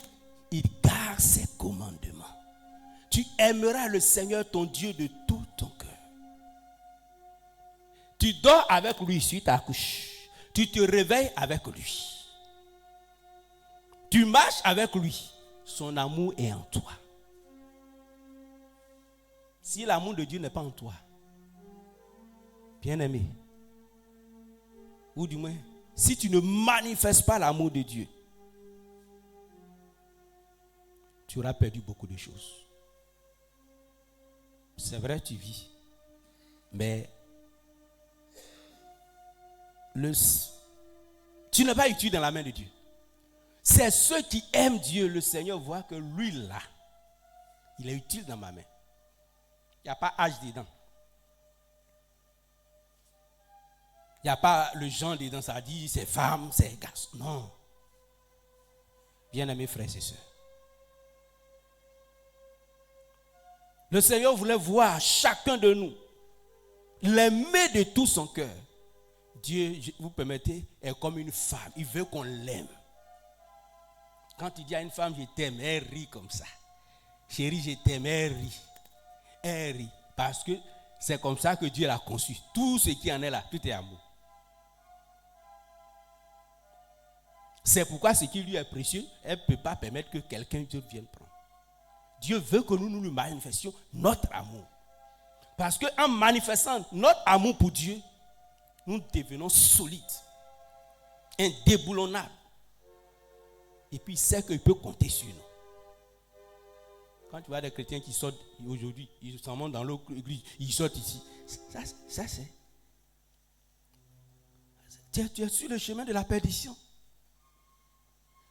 il garde ses commandements. Tu aimeras le Seigneur ton Dieu de tout ton cœur. Tu dors avec lui sur ta couche. Tu te réveilles avec lui. Tu marches avec lui. Son amour est en toi. Si l'amour de Dieu n'est pas en toi, bien-aimé, ou du moins, si tu ne manifestes pas l'amour de Dieu, tu auras perdu beaucoup de choses. C'est vrai, tu vis. Mais tu n'es pas utile dans la main de Dieu. C'est ceux qui aiment Dieu. Le Seigneur voit que lui là, il est utile dans ma main. Il n'y a pas âge dedans. Il n'y a pas le genre dedans. Ça dit c'est femme, c'est garçon. Non. Bien-aimés frères et sœurs. Le Seigneur voulait voir chacun de nous l'aimer de tout son cœur. Dieu, vous permettez, est comme une femme. Il veut qu'on l'aime. Quand il dit à une femme, je t'aime, elle rit comme ça. Chérie, je t'aime, elle rit. Elle rit. Parce que c'est comme ça que Dieu l'a conçu. Tout ce qui en est là, tout est amour. C'est pourquoi ce qui lui est précieux, elle ne peut pas permettre que quelqu'un Dieu vienne prendre. Dieu veut que nous lui manifestions notre amour. Parce qu'en manifestant notre amour pour Dieu, nous devenons solides, indéboulonnables. Et puis il sait qu'il peut compter sur nous. Quand tu vois des chrétiens qui sortent aujourd'hui, ils s'en vont dans l'autre église, ils sortent ici. Ça c'est. Tu es sur le chemin de la perdition.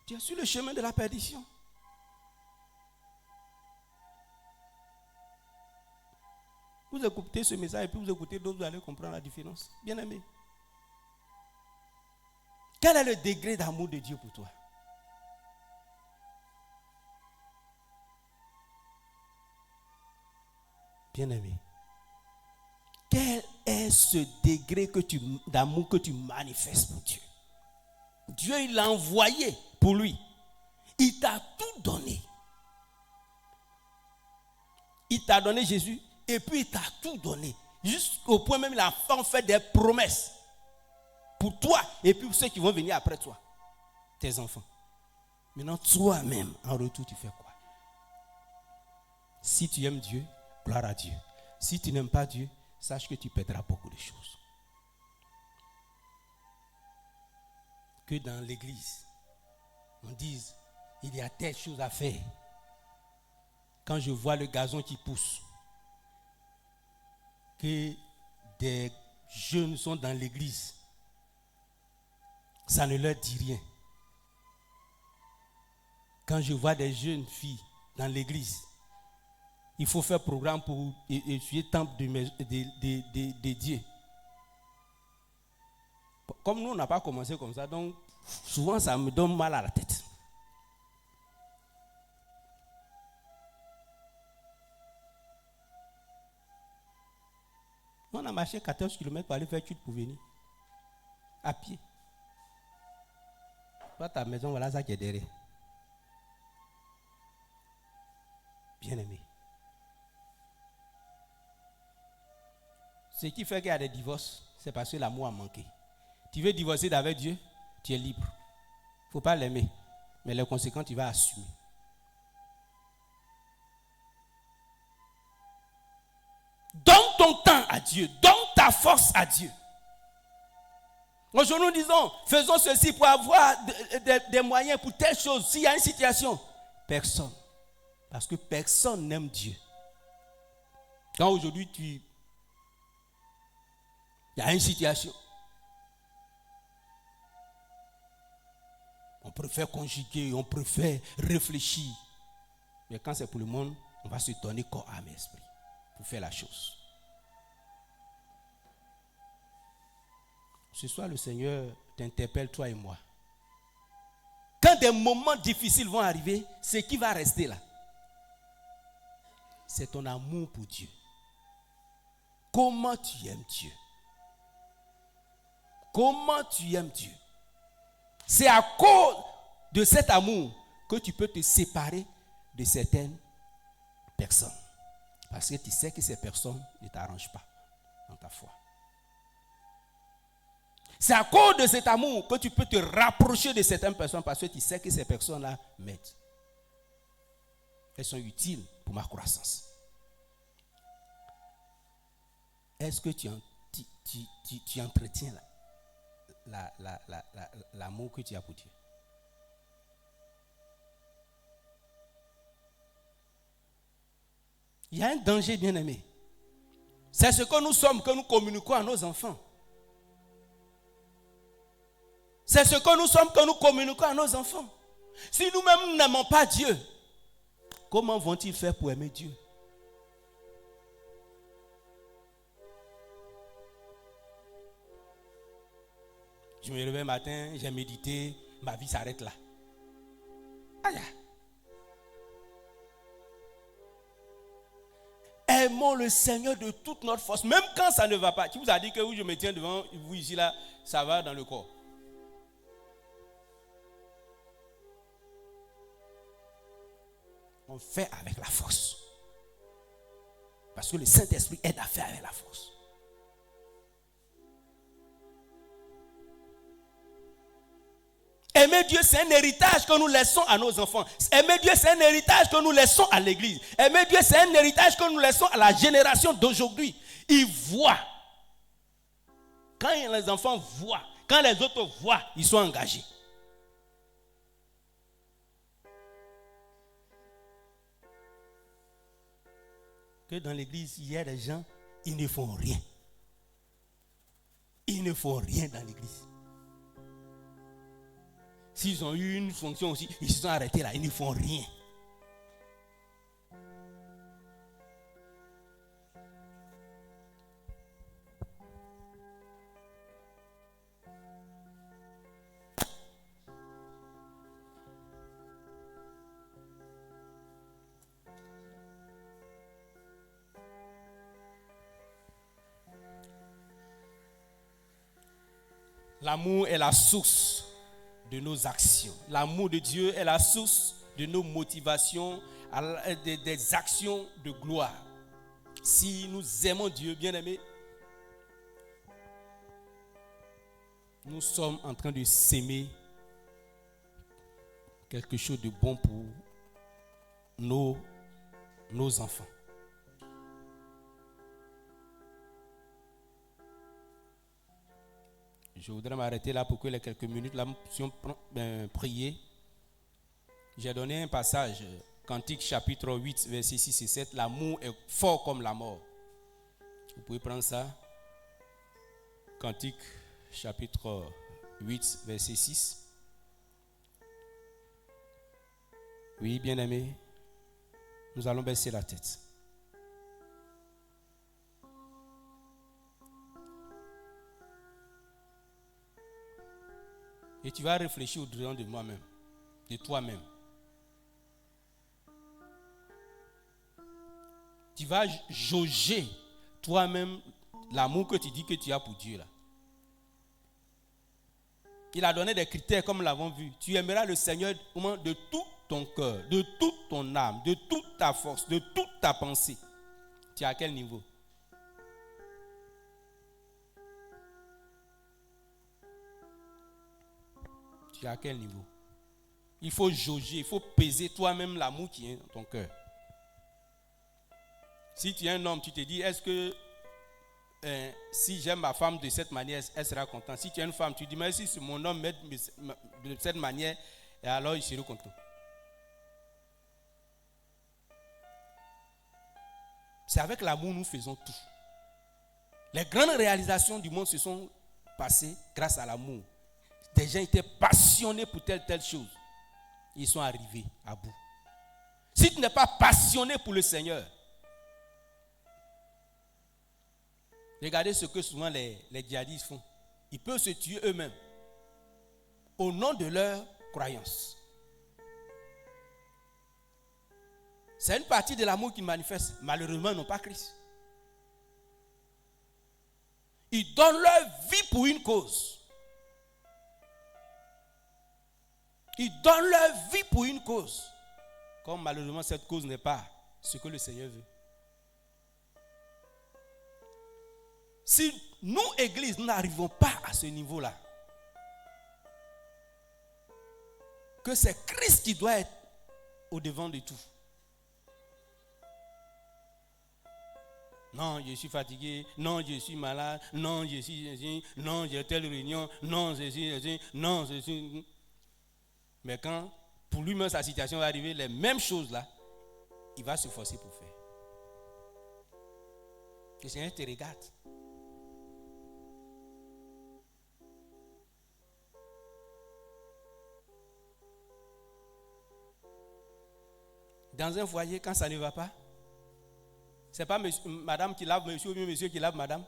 Tu es sur le chemin de la perdition. Vous écoutez ce message et puis vous écoutez d'autres, vous allez comprendre la différence. Bien aimé. Quel est le degré d'amour de Dieu pour toi? Bien aimé. Quel est ce degré d'amour que tu manifestes pour Dieu? Dieu, il l'a envoyé pour lui. Il t'a tout donné. Il t'a donné Jésus. Et puis il t'a tout donné. Jusqu'au point même, il a fait des promesses. Pour toi et puis pour ceux qui vont venir après toi. Tes enfants. Maintenant, toi-même, en retour, tu fais quoi? Si tu aimes Dieu, gloire à Dieu. Si tu n'aimes pas Dieu, sache que tu perdras beaucoup de choses. Que dans l'église, on dise, il y a telle chose à faire. Quand je vois le gazon qui pousse, que des jeunes sont dans l'église, ça ne leur dit rien. Quand je vois des jeunes filles dans l'église, il faut faire programme pour étudier le temple de Dieu. Comme nous, on n'a pas commencé comme ça, donc souvent ça me donne mal à la tête. On a marché 14 km pour aller faire étude pour venir. À pied. Toi, ta maison, voilà ça qui est derrière. Bien aimé. Ce qui fait qu'il y a des divorces, c'est parce que l'amour a manqué. Tu veux divorcer d'avec Dieu, tu es libre. Il ne faut pas l'aimer. Mais les conséquences, tu vas assumer. Donne ton temps à Dieu. Donne ta force à Dieu. Aujourd'hui, nous disons, faisons ceci pour avoir des moyens pour telle chose. S'il y a une situation, personne. Parce que personne n'aime Dieu. Quand aujourd'hui, il y a une situation, on préfère conjuguer, on préfère réfléchir. Mais quand c'est pour le monde, on va se donner corps, âme et esprit pour faire la chose. Ce soir, le Seigneur t'interpelle, toi et moi. Quand des moments difficiles vont arriver, ce qui va rester là, c'est ton amour pour Dieu. Comment tu aimes Dieu? Comment tu aimes Dieu? C'est à cause de cet amour que tu peux te séparer de certaines personnes. Parce que tu sais que ces personnes ne t'arrangent pas dans ta foi. C'est à cause de cet amour que tu peux te rapprocher de certaines personnes parce que tu sais que ces personnes-là m'aident. Elles sont utiles pour ma croissance. Est-ce que tu entretiens l'amour que tu as pour Dieu? Il y a un danger, bien-aimé. C'est ce que nous sommes, que nous communiquons à nos enfants. C'est ce que nous sommes, que nous communiquons à nos enfants. Si nous-mêmes n'aimons pas Dieu, comment vont-ils faire pour aimer Dieu? Je me réveille le matin, j'ai médité, ma vie s'arrête là. Aïe. Aimons le Seigneur de toute notre force, même quand ça ne va pas. Qui vous a dit que oui, je me tiens devant vous ici là, ça va dans le corps? On fait avec la force. Parce que le Saint-Esprit aide à faire avec la force. Aimer Dieu, c'est un héritage que nous laissons à nos enfants. Aimer Dieu, c'est un héritage que nous laissons à l'église. Aimer Dieu, c'est un héritage que nous laissons à la génération d'aujourd'hui. Ils voient. Quand les enfants voient, quand les autres voient, ils sont engagés. Que dans l'église, il y a des gens, ils ne font rien. Ils ne font rien dans l'église. S'ils ont eu une fonction aussi, ils se sont arrêtés là, ils ne font rien. L'amour est la source de nos actions. L'amour de Dieu est la source de nos motivations, des actions de gloire. Si nous aimons Dieu, bien-aimés, nous sommes en train de s'aimer quelque chose de bon pour nos enfants. Je voudrais m'arrêter là pour que les quelques minutes là, nous puissions prier. J'ai donné un passage, Cantique chapitre 8, versets 6 et 7. L'amour est fort comme la mort. Vous pouvez prendre ça. Cantique chapitre 8, verset 6. Oui, bien-aimés, nous allons baisser la tête. Et tu vas réfléchir au-dedans de moi-même, de toi-même. Tu vas jauger toi-même l'amour que tu dis que tu as pour Dieu là. Il a donné des critères comme nous l'avons vu. Tu aimeras le Seigneur de tout ton cœur, de toute ton âme, de toute ta force, de toute ta pensée. Tu es à quel niveau? Tu es à quel niveau? Il faut jauger, il faut peser toi-même l'amour qui est dans ton cœur. Si tu es un homme, tu te dis, est-ce que si j'aime ma femme de cette manière, elle sera contente. Si tu es une femme, tu dis, mais si mon homme m'aime de cette manière, et alors il sera content. C'est avec l'amour que nous faisons tout. Les grandes réalisations du monde se sont passées grâce à l'amour. Des gens étaient passionnés pour telle chose. Ils sont arrivés à bout. Si tu n'es pas passionné pour le Seigneur, regardez ce que souvent les djihadistes font. Ils peuvent se tuer eux-mêmes au nom de leur croyance. C'est une partie de l'amour qu'ils manifestent. Malheureusement, ils n'ont pas Christ. Ils donnent leur vie pour une cause. Ils donnent leur vie pour une cause. Comme malheureusement, cette cause n'est pas ce que le Seigneur veut. Si nous, Église, nous n'arrivons pas à ce niveau-là, que c'est Christ qui doit être au devant de tout. Non, je suis fatigué. Non, je suis malade. Non, je suis... Non, j'ai telle réunion. Non, je suis... Non, je suis... Mais quand, pour lui-même, sa situation va arriver, les mêmes choses là, il va se forcer pour faire. Le Seigneur te regarde. Dans un foyer, quand ça ne va pas, c'est pas madame qui lave monsieur ou bien monsieur qui lave madame.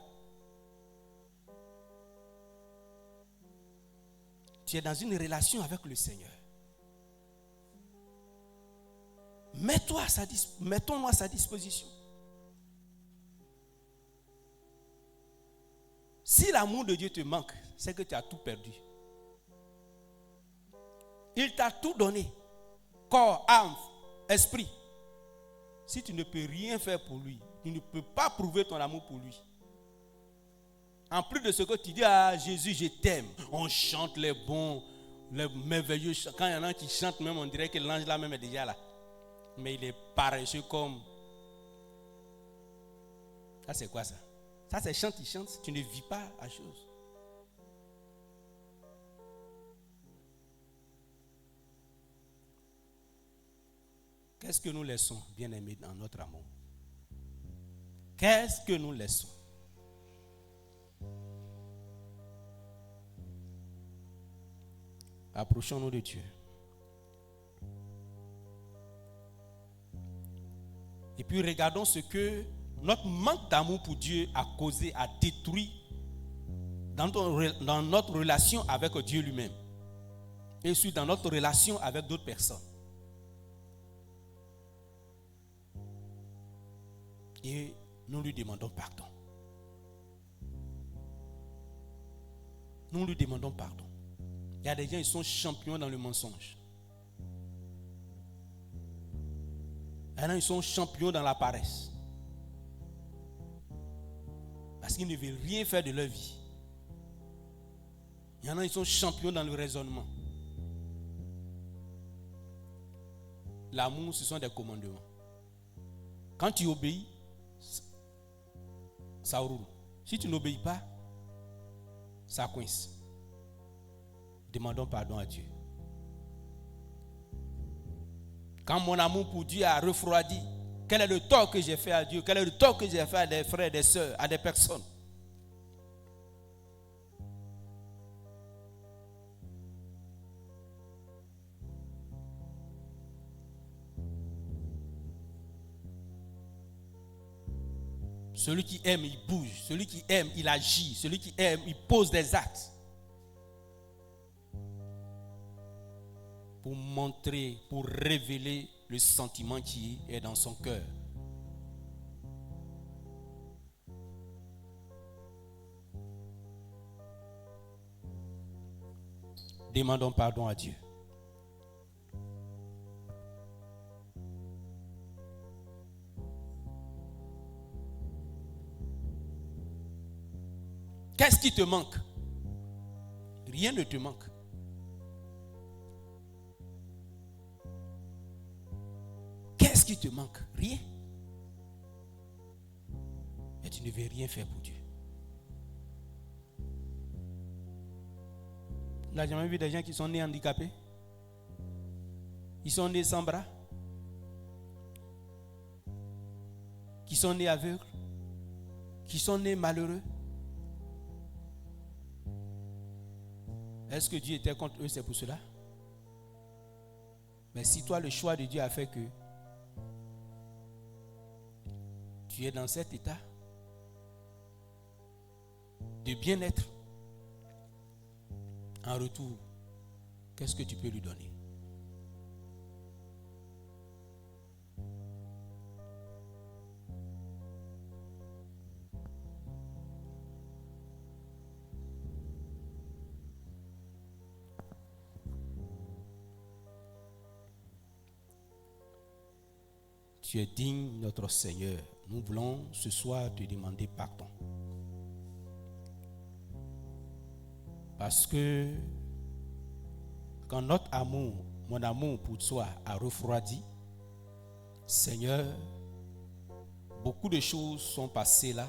Tu es dans une relation avec le Seigneur. Mettons-nous à sa disposition. Si l'amour de Dieu te manque, c'est que tu as tout perdu. Il t'a tout donné. Corps, âme, esprit. Si tu ne peux rien faire pour lui, tu ne peux pas prouver ton amour pour lui. En plus de ce que tu dis, ah Jésus, je t'aime. On chante les bons, les merveilleux. Quand il y en a qui chantent même, on dirait que l'ange là même est déjà là. Mais il est paresseux comme... Ça c'est quoi ça? Ça c'est chante, il chante. Tu ne vis pas la chose. Qu'est-ce que nous laissons, bien-aimés, dans notre amour? Qu'est-ce que nous laissons? Approchons-nous de Dieu. Et puis regardons ce que notre manque d'amour pour Dieu a causé, a détruit dans notre relation avec Dieu lui-même. Et aussi dans notre relation avec d'autres personnes. Et nous lui demandons pardon. Nous lui demandons pardon. Il y a des gens qui sont champions dans le mensonge. Il y en a qui sont champions dans la paresse. Parce qu'ils ne veulent rien faire de leur vie. Il y en a qui sont champions dans le raisonnement. L'amour, ce sont des commandements. Quand tu obéis, ça roule. Si tu n'obéis pas, ça coince. Demandons pardon à Dieu. Quand mon amour pour Dieu a refroidi, quel est le tort que j'ai fait à Dieu? Quel est le tort que j'ai fait à des frères, des sœurs, à des personnes? Celui qui aime, il bouge. Celui qui aime, il agit. Celui qui aime, il pose des actes. pour montrer, pour révéler le sentiment qui est dans son cœur. Demandons pardon à Dieu. Qu'est-ce qui te manque? Rien ne te manque. Qu'est-ce qui te manque? Rien. Et tu ne veux rien faire pour Dieu. Tu n'as jamais vu des gens qui sont nés handicapés? Ils sont nés sans bras? Qui sont nés aveugles? Qui sont nés malheureux? Est-ce que Dieu était contre eux? C'est pour cela? Mais si toi, le choix de Dieu a fait que tu es dans cet état de bien-être, en retour, qu'est-ce que tu peux lui donner? Tu es digne, notre Seigneur. Nous voulons ce soir te demander pardon. Parce que quand notre amour, mon amour pour toi a refroidi, Seigneur, beaucoup de choses sont passées là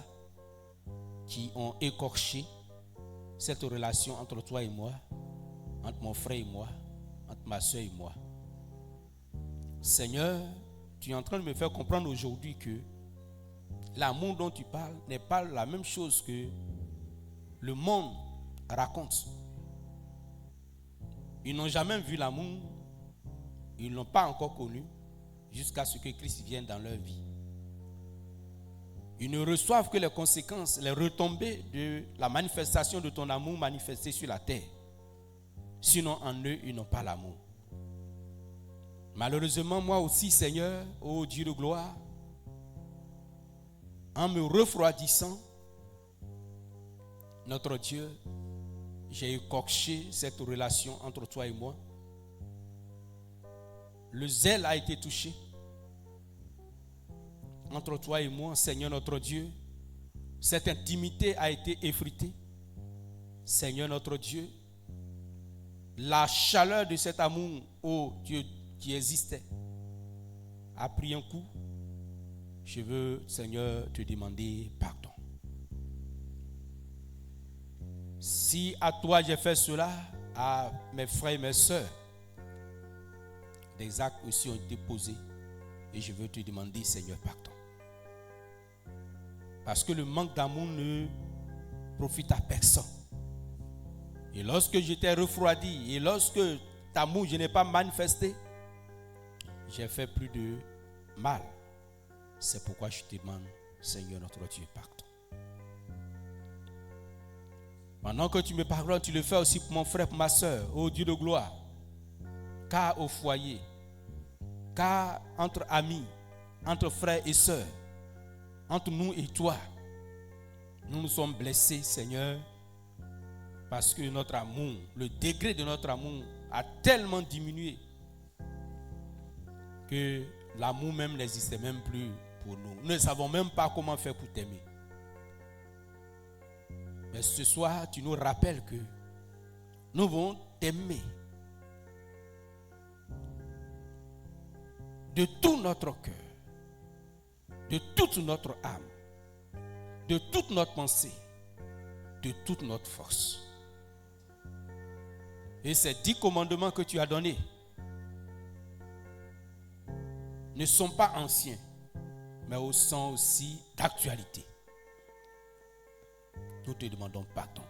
qui ont écorché cette relation entre toi et moi, entre mon frère et moi, entre ma soeur et moi. Seigneur, tu es en train de me faire comprendre aujourd'hui que l'amour dont tu parles n'est pas la même chose que le monde raconte. Ils n'ont jamais vu l'amour, ils ne l'ont pas encore connu jusqu'à ce que Christ vienne dans leur vie. Ils ne reçoivent que les conséquences, les retombées de la manifestation de ton amour manifesté sur la terre. Sinon, en eux, ils n'ont pas l'amour. Malheureusement, moi aussi, Seigneur, ô Dieu de gloire, en me refroidissant, notre Dieu, j'ai écorché cette relation entre toi et moi. Le zèle a été touché entre toi et moi, Seigneur notre Dieu. Cette intimité a été effritée. Seigneur notre Dieu, la chaleur de cet amour, ô Dieu, qui existait, a pris un coup. Je veux, Seigneur, te demander pardon. Si à toi j'ai fait cela, à mes frères et mes sœurs, des actes aussi ont été posés, et je veux te demander, Seigneur, pardon. Parce que le manque d'amour ne profite à personne. Et lorsque j'étais refroidi, et lorsque ta amour je n'ai pas manifesté, j'ai fait plus de mal. C'est pourquoi je te demande, Seigneur notre Dieu, pardon. Pendant que tu me pardonnes, tu le fais aussi pour mon frère, pour ma soeur, ô Dieu de gloire. Car au foyer, car entre amis, entre frères et sœurs, entre nous et toi, nous nous sommes blessés, Seigneur, parce que notre amour, le degré de notre amour a tellement diminué que l'amour même n'existait même plus pour nous. Nous ne savons même pas comment faire pour t'aimer. Mais ce soir, tu nous rappelles que nous voulons t'aimer de tout notre cœur, de toute notre âme, de toute notre pensée, de toute notre force. Et ces 10 commandements que tu as donnés ne sont pas anciens, mais sont aussi d'actualité. Nous te demandons pardon.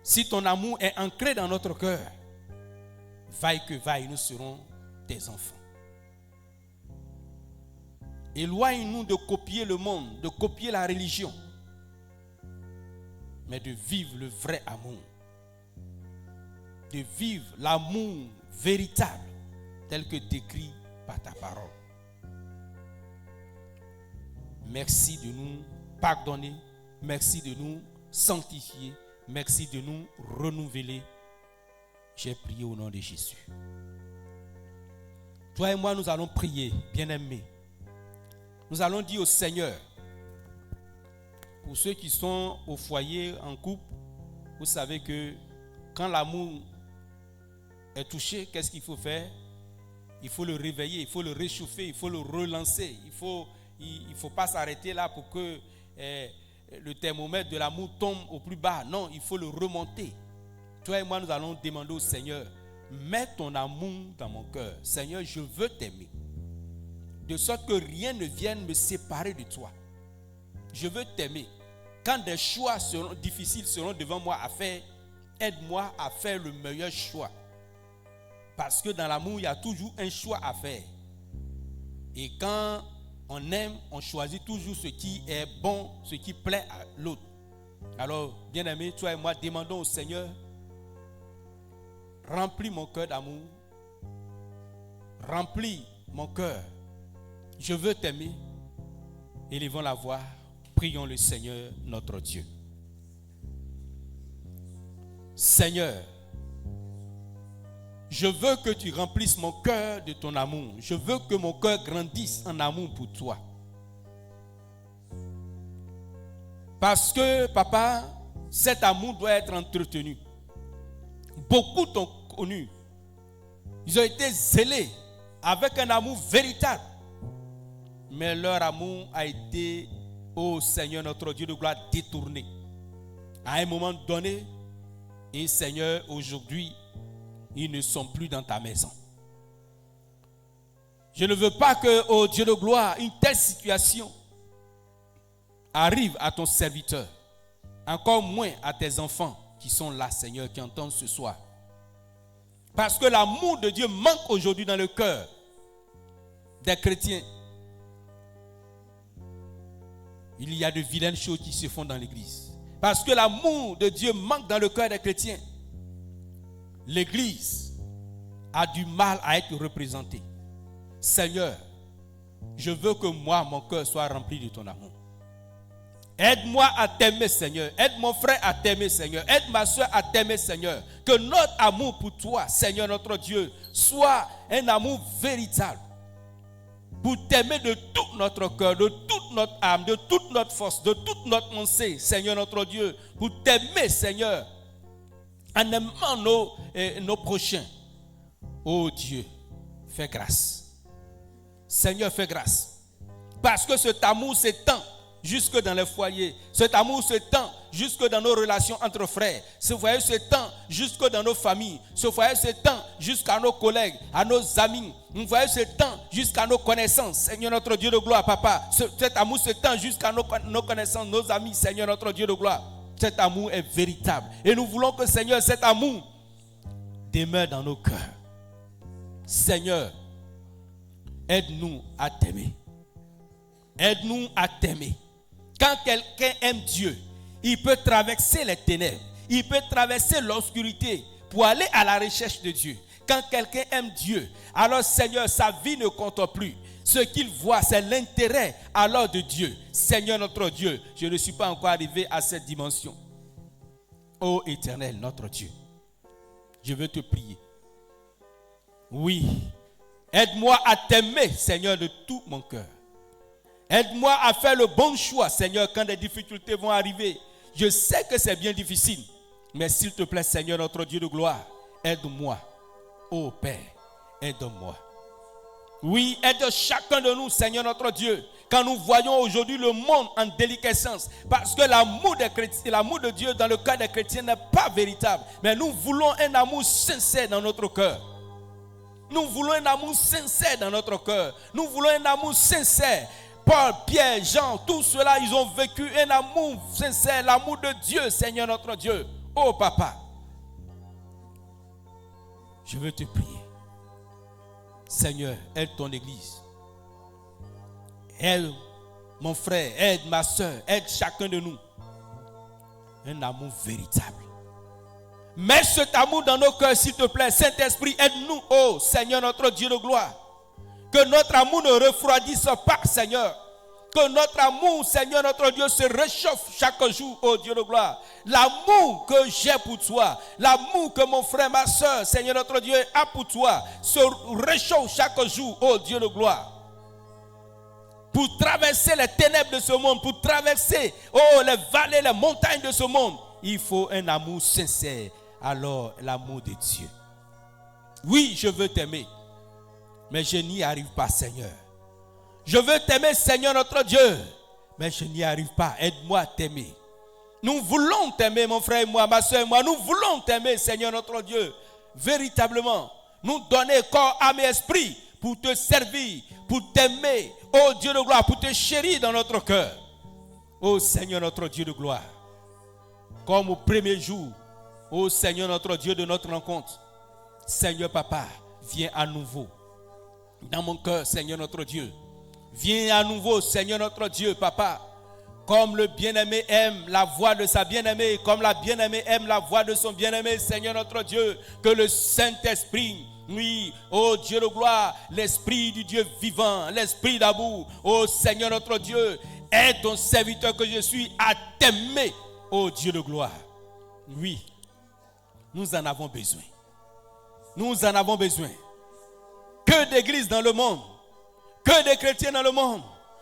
Si ton amour est ancré dans notre cœur, vaille que vaille, nous serons tes enfants. Éloigne-nous de copier le monde, de copier la religion, mais de vivre le vrai amour. de vivre l'amour véritable tel que décrit par ta parole. Merci de nous pardonner, merci de nous sanctifier, merci de nous renouveler. J'ai prié au nom de Jésus. Toi et moi, nous allons prier, bien-aimés. Nous allons dire au Seigneur, pour ceux qui sont au foyer en couple, vous savez que quand l'amour est touché, qu'est-ce qu'il faut faire? Il faut le réveiller, il faut le réchauffer, il faut le relancer. Il ne faut pas s'arrêter là pour que le thermomètre de l'amour tombe au plus bas. Non, il faut le remonter. Toi et moi, nous allons demander au Seigneur, mets ton amour dans mon cœur. Seigneur, je veux t'aimer. De sorte que rien ne vienne me séparer de toi. Je veux t'aimer. Quand des choix difficiles seront devant moi à faire, aide-moi à faire le meilleur choix. Parce que dans l'amour, il y a toujours un choix à faire. Et quand on aime, on choisit toujours ce qui est bon, ce qui plaît à l'autre. Alors, bien-aimés, toi et moi, demandons au Seigneur, remplis mon cœur d'amour, remplis mon cœur. Je veux t'aimer. Élevons la voix, prions le Seigneur, notre Dieu. Seigneur, je veux que tu remplisses mon cœur de ton amour. Je veux que mon cœur grandisse en amour pour toi. Parce que, papa, cet amour doit être entretenu. Beaucoup t'ont connu. Ils ont été zélés avec un amour véritable. Mais leur amour a été, ô Seigneur notre Dieu de gloire, détourné. À un moment donné, et Seigneur, aujourd'hui, ils ne sont plus dans ta maison. Je ne veux pas que, ô Dieu de gloire, une telle situation arrive à ton serviteur. Encore moins à tes enfants qui sont là, Seigneur, qui entendent ce soir. Parce que l'amour de Dieu manque aujourd'hui dans le cœur des chrétiens. Il y a de vilaines choses qui se font dans l'église. Parce que l'amour de Dieu manque dans le cœur des chrétiens. L'église a du mal à être représentée. Seigneur, je veux que moi, mon cœur soit rempli de ton amour. Aide-moi à t'aimer, Seigneur. Aide mon frère à t'aimer, Seigneur. Aide ma soeur à t'aimer, Seigneur. Que notre amour pour toi, Seigneur notre Dieu, soit un amour véritable. Pour t'aimer de tout notre cœur, de toute notre âme, de toute notre force, de toute notre pensée, Seigneur notre Dieu. Pour t'aimer, Seigneur, en aimant nos prochains. Oh Dieu, fais grâce. Seigneur, fais grâce. Parce que cet amour s'étend jusque dans les foyers. Cet amour s'étend jusque dans nos relations entre frères. Ce foyer s'étend jusque dans nos familles. Ce foyer s'étend jusqu'à nos collègues, à nos amis. Ce foyer s'étend jusqu'à nos connaissances. Seigneur notre Dieu de gloire, papa. Cet amour s'étend jusqu'à nos connaissances, nos amis, Seigneur notre Dieu de gloire. Cet amour est véritable. Et nous voulons que, Seigneur, cet amour demeure dans nos cœurs. Seigneur, aide-nous à t'aimer. Aide-nous à t'aimer. Quand quelqu'un aime Dieu, il peut traverser les ténèbres, il peut traverser l'obscurité pour aller à la recherche de Dieu. Quand quelqu'un aime Dieu, alors Seigneur, sa vie ne compte plus. Ce qu'il voit, c'est l'intérêt alors de Dieu. Seigneur notre Dieu, je ne suis pas encore arrivé à cette dimension. Ô Éternel, notre Dieu, je veux te prier. Oui, aide-moi à t'aimer, Seigneur, de tout mon cœur. Aide-moi à faire le bon choix, Seigneur, quand des difficultés vont arriver. Je sais que c'est bien difficile, mais s'il te plaît, Seigneur, notre Dieu de gloire, aide-moi. Ô Père, aide-moi. Oui, aide chacun de nous, Seigneur, notre Dieu, quand nous voyons aujourd'hui le monde en déliquescence, parce que l'amour de Dieu dans le cœur des chrétiens n'est pas véritable, mais nous voulons un amour sincère dans notre cœur. Nous voulons un amour sincère dans notre cœur. Nous voulons un amour sincère. Paul, Pierre, Jean, tous ceux-là, ils ont vécu un amour sincère, l'amour de Dieu, Seigneur notre Dieu. Oh papa, je veux te prier. Seigneur, aide ton église. Aide mon frère, aide ma soeur, aide chacun de nous. Un amour véritable. Mets cet amour dans nos cœurs, s'il te plaît. Saint-Esprit, aide-nous, oh Seigneur notre Dieu de gloire. Que notre amour ne refroidisse pas, Seigneur. Que notre amour, Seigneur notre Dieu, se réchauffe chaque jour, oh Dieu de gloire. L'amour que j'ai pour toi, l'amour que mon frère, ma soeur, Seigneur notre Dieu, a pour toi, se réchauffe chaque jour, oh Dieu de gloire. Pour traverser les ténèbres de ce monde, pour traverser, oh, les vallées, les montagnes de ce monde, il faut un amour sincère. Alors, l'amour de Dieu. Oui, je veux t'aimer, mais je n'y arrive pas, Seigneur. Je veux t'aimer, Seigneur notre Dieu, mais je n'y arrive pas. Aide-moi à t'aimer. Nous voulons t'aimer, mon frère et moi, ma soeur et moi. Nous voulons t'aimer, Seigneur notre Dieu. Véritablement, nous donner corps, âme et esprit pour te servir, pour t'aimer, oh Dieu de gloire, pour te chérir dans notre cœur. Oh Seigneur notre Dieu de gloire. Comme au premier jour, oh Seigneur notre Dieu de notre rencontre. Seigneur Papa, viens à nouveau dans mon cœur, Seigneur notre Dieu. Viens à nouveau, Seigneur notre Dieu, Papa. Comme le bien-aimé aime la voix de sa bien-aimée, comme la bien-aimée aime la voix de son bien-aimé, Seigneur notre Dieu, que le Saint-Esprit, oui, oh Dieu de gloire, l'Esprit du Dieu vivant, l'Esprit d'amour, oh Seigneur notre Dieu, aide ton serviteur que je suis à t'aimer, oh Dieu de gloire. Oui, nous en avons besoin. Nous en avons besoin. Que d'églises dans le monde, que de chrétiens dans le monde,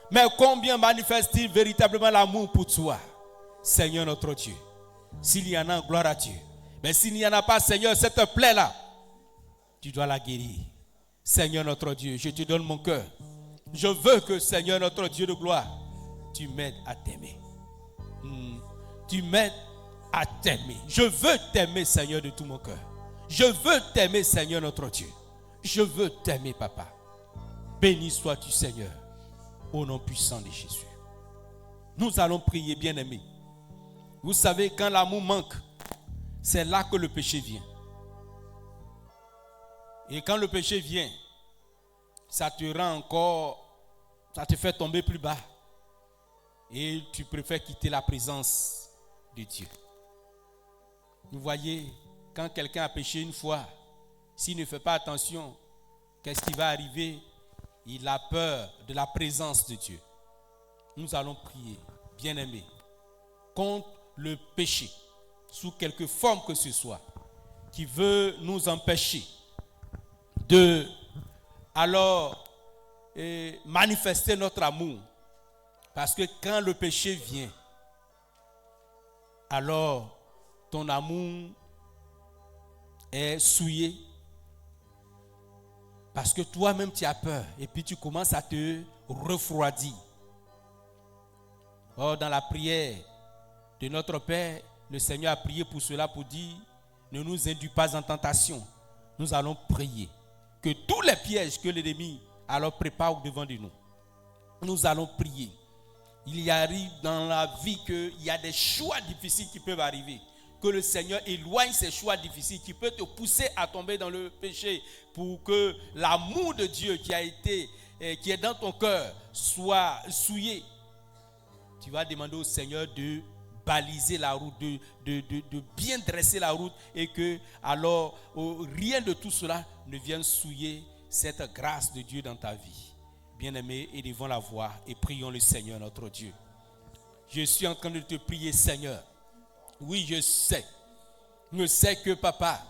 mais combien manifestent-ils véritablement l'amour pour toi, Seigneur notre Dieu? S'il y en a, gloire à Dieu. Mais s'il n'y en a pas, Seigneur, cette plaie-là, tu dois la guérir. Seigneur notre Dieu, je te donne mon cœur. Je veux que, Seigneur notre Dieu de gloire, tu m'aides à t'aimer. Tu m'aides à t'aimer. Je veux t'aimer, Seigneur, de tout mon cœur. Je veux t'aimer, Seigneur notre Dieu. Je veux t'aimer, Papa. Béni sois-tu, Seigneur, au nom puissant de Jésus. Nous allons prier, bien-aimés. Vous savez, quand l'amour manque, c'est là que le péché vient. Et quand le péché vient, ça te rend encore, ça te fait tomber plus bas. Et tu préfères quitter la présence de Dieu. Vous voyez, quand quelqu'un a péché une fois, s'il ne fait pas attention, qu'est-ce qui va arriver? Il a peur de la présence de Dieu. Nous allons prier, bien-aimés, contre le péché, sous quelque forme que ce soit, qui veut nous empêcher de alors manifester notre amour. Parce que quand le péché vient, alors ton amour est souillé. Parce que toi-même tu as peur et puis tu commences à te refroidir. Or, dans la prière de notre Père, le Seigneur a prié pour cela, pour dire, ne nous induis pas en tentation. Nous allons prier que tous les pièges que l'ennemi alors prépare devant de nous, nous allons prier. Il y arrive dans la vie qu'il y a des choix difficiles qui peuvent arriver. Que le Seigneur éloigne ces choix difficiles qui peuvent te pousser à tomber dans le péché pour que l'amour de Dieu qui est dans ton cœur soit souillé. Tu vas demander au Seigneur de baliser la route, de bien dresser la route et que alors rien de tout cela ne vienne souiller cette grâce de Dieu dans ta vie. Bien-aimés, élevons la voix et prions le Seigneur notre Dieu. Je suis en train de te prier, Seigneur. Oui, je sais que, Papa,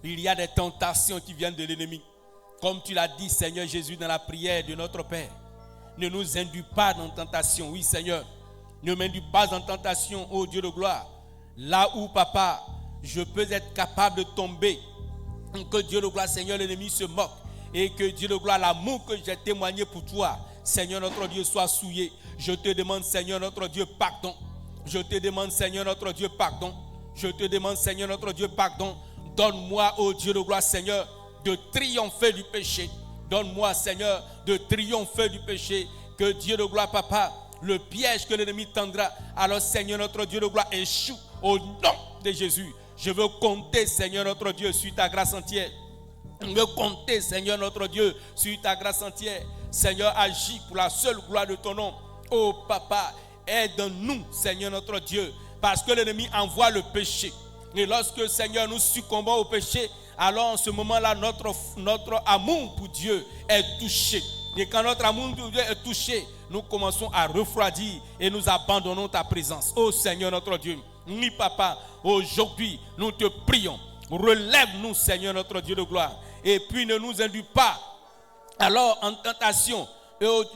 il y a des tentations qui viennent de l'ennemi. Comme tu l'as dit, Seigneur Jésus, dans la prière de notre Père. Ne nous induis pas dans tentation. Oui, Seigneur, ne m'induis pas en tentation, ô Dieu de gloire. Là où, Papa, je peux être capable de tomber. Que Dieu de gloire, Seigneur, l'ennemi se moque. Et que Dieu de gloire, l'amour que j'ai témoigné pour toi, Seigneur notre Dieu, soit souillé. Je te demande, Seigneur notre Dieu, pardon. Je te demande, Seigneur notre Dieu, pardon. Je te demande, Seigneur notre Dieu, pardon. Donne-moi, ô Dieu de gloire, Seigneur, de triompher du péché. Donne-moi, Seigneur, de triompher du péché. Que Dieu de gloire, Papa, le piège que l'ennemi tendra, alors, Seigneur notre Dieu de gloire, échoue au nom de Jésus. Je veux compter, Seigneur notre Dieu, sur ta grâce entière. Je veux compter, Seigneur notre Dieu, sur ta grâce entière. Seigneur, agis pour la seule gloire de ton nom. Oh Papa, aide-nous, Seigneur notre Dieu, parce que l'ennemi envoie le péché. Et lorsque, Seigneur, nous succombons au péché, alors en ce moment-là, notre amour pour Dieu est touché. Et quand notre amour pour Dieu est touché, nous commençons à refroidir et nous abandonnons ta présence. Oh Seigneur notre Dieu, oui papa, aujourd'hui nous te prions. Relève-nous Seigneur notre Dieu de gloire. Et puis ne nous induis pas alors en tentation.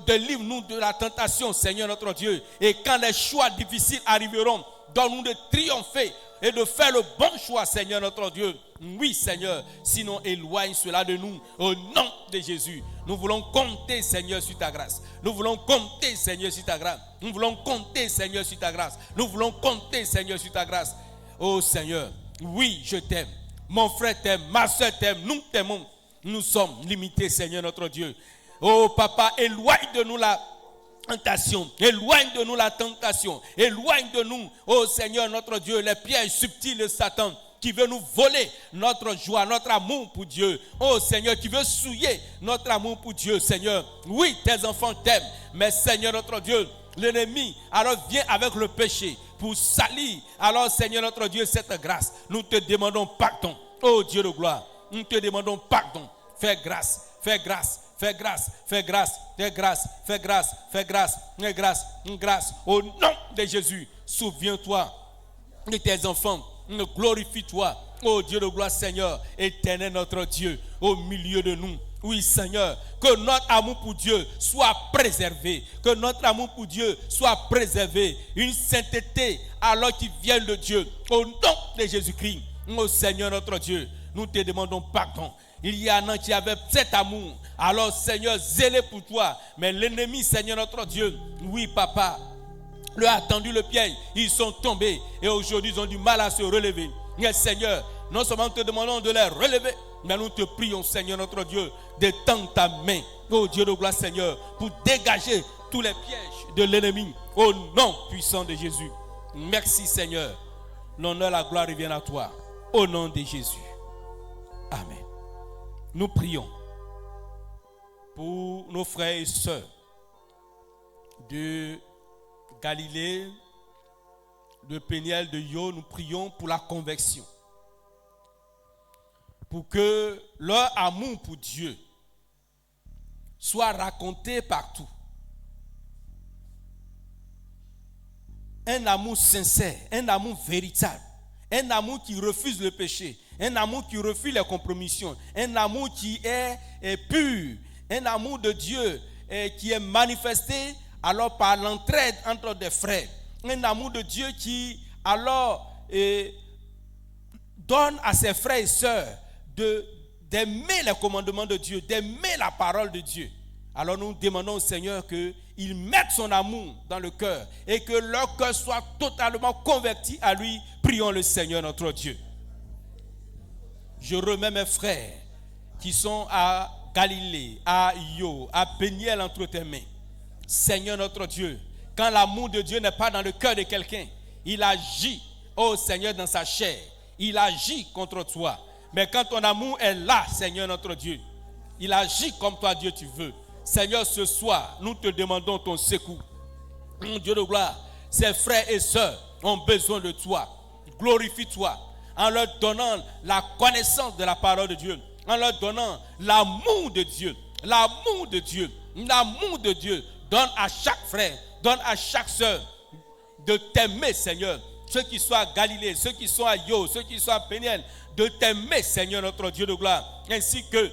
Délivre-nous de la tentation Seigneur notre Dieu. Et quand les choix difficiles arriveront, donne-nous de triompher et de faire le bon choix Seigneur notre Dieu. Oui Seigneur, sinon éloigne cela de nous au nom de Jésus. Nous voulons compter Seigneur sur ta grâce. Nous voulons compter Seigneur sur ta grâce. Nous voulons compter Seigneur sur ta grâce. Nous voulons compter Seigneur sur ta grâce. Oh Seigneur, oui je t'aime. Mon frère t'aime, ma soeur t'aime, nous t'aimons. Nous sommes limités Seigneur notre Dieu. Oh papa, éloigne de nous la tentation, éloigne de nous la tentation, éloigne de nous, oh Seigneur notre Dieu, les pièges subtils de Satan qui veut nous voler notre joie, notre amour pour Dieu. Oh Seigneur, qui veut souiller notre amour pour Dieu, Seigneur. Oui, tes enfants t'aiment, mais Seigneur notre Dieu, l'ennemi alors vient avec le péché pour salir. Alors Seigneur notre Dieu, cette grâce, nous te demandons pardon. Oh Dieu de gloire, nous te demandons pardon. Fais grâce, fais grâce. Fais grâce, fais grâce, fais grâce, fais grâce, fais grâce, fais grâce, grâce. Au nom de Jésus, souviens-toi de tes enfants. Glorifie-toi, ô Dieu de gloire, Seigneur, éternel notre Dieu, au milieu de nous. Oui, Seigneur, que notre amour pour Dieu soit préservé. Que notre amour pour Dieu soit préservé. Une sainteté alors qui vient de Dieu. Au nom de Jésus-Christ, ô Seigneur notre Dieu, nous te demandons pardon. Il y en a qui avaient cet amour. Alors, Seigneur, zélé pour toi. Mais l'ennemi, Seigneur notre Dieu, oui, papa, leur a tendu le piège. Ils sont tombés. Et aujourd'hui, ils ont du mal à se relever. Mais Seigneur, non seulement nous te demandons de les relever, mais nous te prions, Seigneur notre Dieu, d'étendre ta main, ô Dieu de gloire, Seigneur, pour dégager tous les pièges de l'ennemi. Au nom puissant de Jésus. Merci, Seigneur. L'honneur, la gloire reviennent à toi. Au nom de Jésus. Amen. Nous prions pour nos frères et sœurs de Galilée, de Péniel, de Yo. Nous prions pour la conversion. Pour que leur amour pour Dieu soit raconté partout. Un amour sincère, un amour véritable, un amour qui refuse le péché, un amour qui refuse les compromissions, un amour qui est pur, un amour de Dieu qui est manifesté alors par l'entraide entre des frères, un amour de Dieu qui alors donne à ses frères et sœurs d'aimer les commandements de Dieu, d'aimer la parole de Dieu. Alors nous demandons au Seigneur qu'il mette son amour dans le cœur et que leur cœur soit totalement converti à lui. Prions le Seigneur notre Dieu. Je remets mes frères qui sont à Galilée, à Yo, à Péniel entre tes mains. Seigneur notre Dieu, quand l'amour de Dieu n'est pas dans le cœur de quelqu'un, il agit, oh Seigneur, dans sa chair. Il agit contre toi. Mais quand ton amour est là, Seigneur notre Dieu, il agit comme toi, Dieu, tu veux. Seigneur, ce soir, nous te demandons ton secours. Mon Dieu de gloire, ces frères et sœurs ont besoin de toi. Glorifie-toi en leur donnant la connaissance de la parole de Dieu, en leur donnant l'amour de Dieu, l'amour de Dieu, l'amour de Dieu. Donne à chaque frère, donne à chaque sœur de t'aimer, Seigneur. Ceux qui sont à Galilée, ceux qui sont à Yo, ceux qui sont à Péniel, de t'aimer, Seigneur, notre Dieu de gloire, ainsi que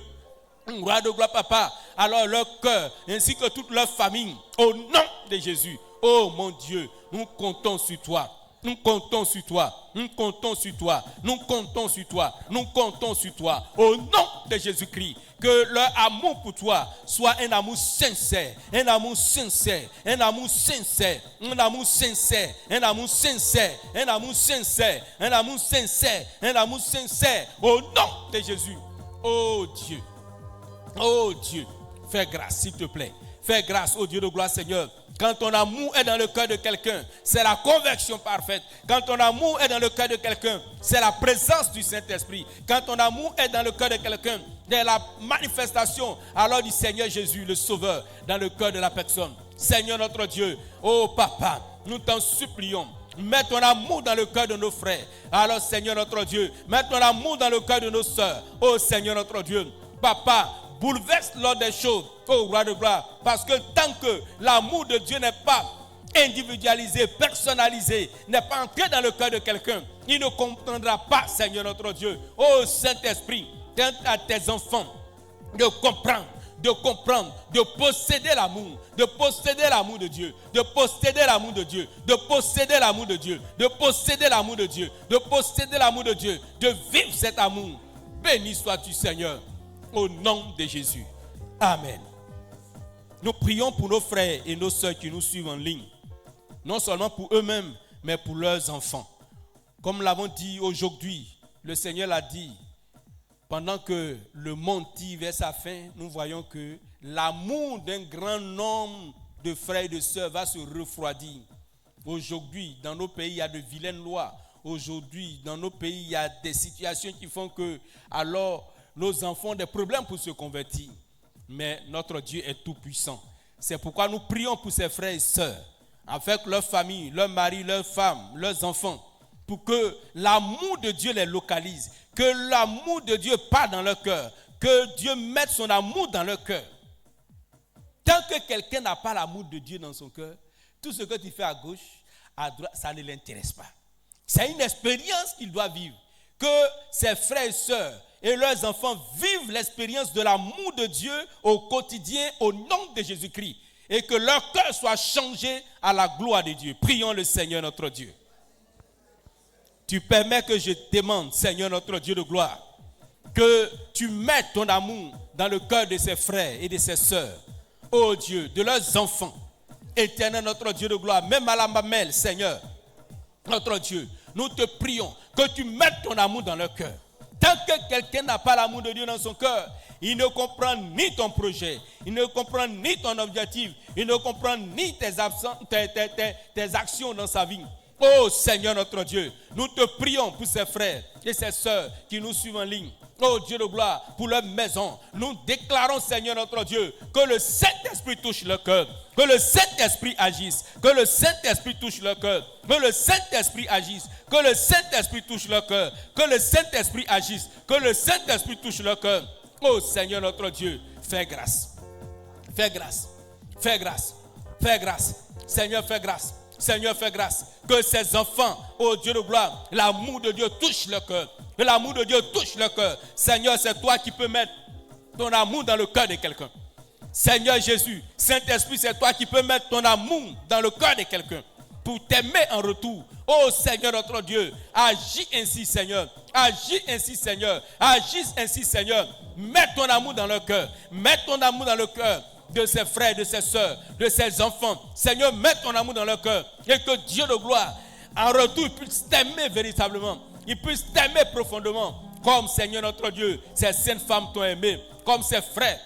roi de gloire, papa, alors leur cœur, ainsi que toute leur famille, au nom de Jésus. Oh mon Dieu, nous comptons sur toi. Nous comptons sur toi, nous comptons sur toi, nous comptons sur toi, nous comptons sur toi. Au nom de Jésus-Christ, que leur amour pour toi soit un amour sincère, un amour sincère, un amour sincère, un amour sincère, un amour sincère, un amour sincère, un amour sincère, un amour sincère. Au nom de Jésus. Oh Dieu, fais grâce s'il te plaît. Fais grâce au Dieu de gloire, Seigneur. Quand ton amour est dans le cœur de quelqu'un, c'est la conversion parfaite. Quand ton amour est dans le cœur de quelqu'un, c'est la présence du Saint-Esprit. Quand ton amour est dans le cœur de quelqu'un, c'est la manifestation alors du Seigneur Jésus, le Sauveur, dans le cœur de la personne. Seigneur notre Dieu, oh Papa, nous t'en supplions. mets ton amour dans le cœur de nos frères. Alors Seigneur notre Dieu, mets ton amour dans le cœur de nos sœurs. Oh Seigneur notre Dieu, Papa, bouleverse l'ordre des choses, oh roi de gloire, parce que tant que l'amour de Dieu n'est pas individualisé, personnalisé, n'est pas entré dans le cœur de quelqu'un, il ne comprendra pas, Seigneur notre Dieu. Oh Saint-Esprit, donne à tes enfants de comprendre, de posséder l'amour, de posséder l'amour de Dieu, de posséder l'amour de Dieu, de posséder l'amour de Dieu, de posséder l'amour de Dieu, de posséder l'amour de Dieu, de vivre cet amour. Béni sois-tu, Seigneur, au nom de Jésus. Amen. Nous prions pour nos frères et nos sœurs qui nous suivent en ligne, non seulement pour eux-mêmes, mais pour leurs enfants. Comme l'avons dit aujourd'hui, le Seigneur l'a dit, pendant que le monde tire vers sa fin, nous voyons que l'amour d'un grand nombre de frères et de sœurs va se refroidir. Aujourd'hui, dans nos pays, il y a de vilaines lois. Aujourd'hui, dans nos pays, il y a des situations qui font que, alors, nos enfants ont des problèmes pour se convertir. Mais notre Dieu est tout puissant. C'est pourquoi nous prions pour ces frères et sœurs, avec leurs familles, leurs maris, leurs femmes, leurs enfants, pour que l'amour de Dieu les localise, que l'amour de Dieu parte dans leur cœur, que Dieu mette son amour dans leur cœur. Tant que quelqu'un n'a pas l'amour de Dieu dans son cœur, tout ce que tu fais à gauche, à droite, ça ne l'intéresse pas. C'est une expérience qu'il doit vivre. Que ses frères et sœurs et leurs enfants vivent l'expérience de l'amour de Dieu au quotidien au nom de Jésus-Christ. Et que leur cœur soit changé à la gloire de Dieu. Prions le Seigneur notre Dieu. Tu permets que je demande, Seigneur notre Dieu de gloire, que tu mettes ton amour dans le cœur de ses frères et de ses sœurs. Oh Dieu, de leurs enfants. Éternel notre Dieu de gloire, même à la mamelle, Seigneur, notre Dieu, nous te prions que tu mettes ton amour dans leur cœur. Tant que quelqu'un n'a pas l'amour de Dieu dans son cœur, il ne comprend ni ton projet, il ne comprend ni ton objectif, il ne comprend ni tes actions dans sa vie. Oh Seigneur notre Dieu, nous te prions pour ces frères et ces sœurs qui nous suivent en ligne. Oh Dieu de gloire, pour leur maison, nous déclarons, Seigneur notre Dieu, que le Saint-Esprit touche leur cœur, que le Saint-Esprit agisse, que le Saint-Esprit touche leur cœur, que le Saint-Esprit agisse, que le Saint-Esprit touche leur cœur, que le Saint-Esprit agisse, que le Saint-Esprit touche leur cœur. Oh Seigneur notre Dieu, fais grâce, fais grâce, fais grâce, fais grâce, Seigneur fais grâce. Seigneur, fais grâce que ces enfants, oh Dieu de gloire, l'amour de Dieu touche leur cœur. Que l'amour de Dieu touche leur cœur. Seigneur, c'est toi qui peux mettre ton amour dans le cœur de quelqu'un. Seigneur Jésus, Saint-Esprit, c'est toi qui peux mettre ton amour dans le cœur de quelqu'un pour t'aimer en retour. Oh Seigneur notre Dieu, agis ainsi Seigneur. Agis ainsi Seigneur. Agis ainsi Seigneur. Mets ton amour dans leur cœur. Mets ton amour dans le cœur de ses frères, de ses sœurs, de ses enfants. Seigneur, mets ton amour dans leur cœur et que Dieu de gloire, en retour, il puisse t'aimer véritablement. Il puisse t'aimer profondément. Comme Seigneur notre Dieu, ces saintes femmes t'ont aimé, comme ses frères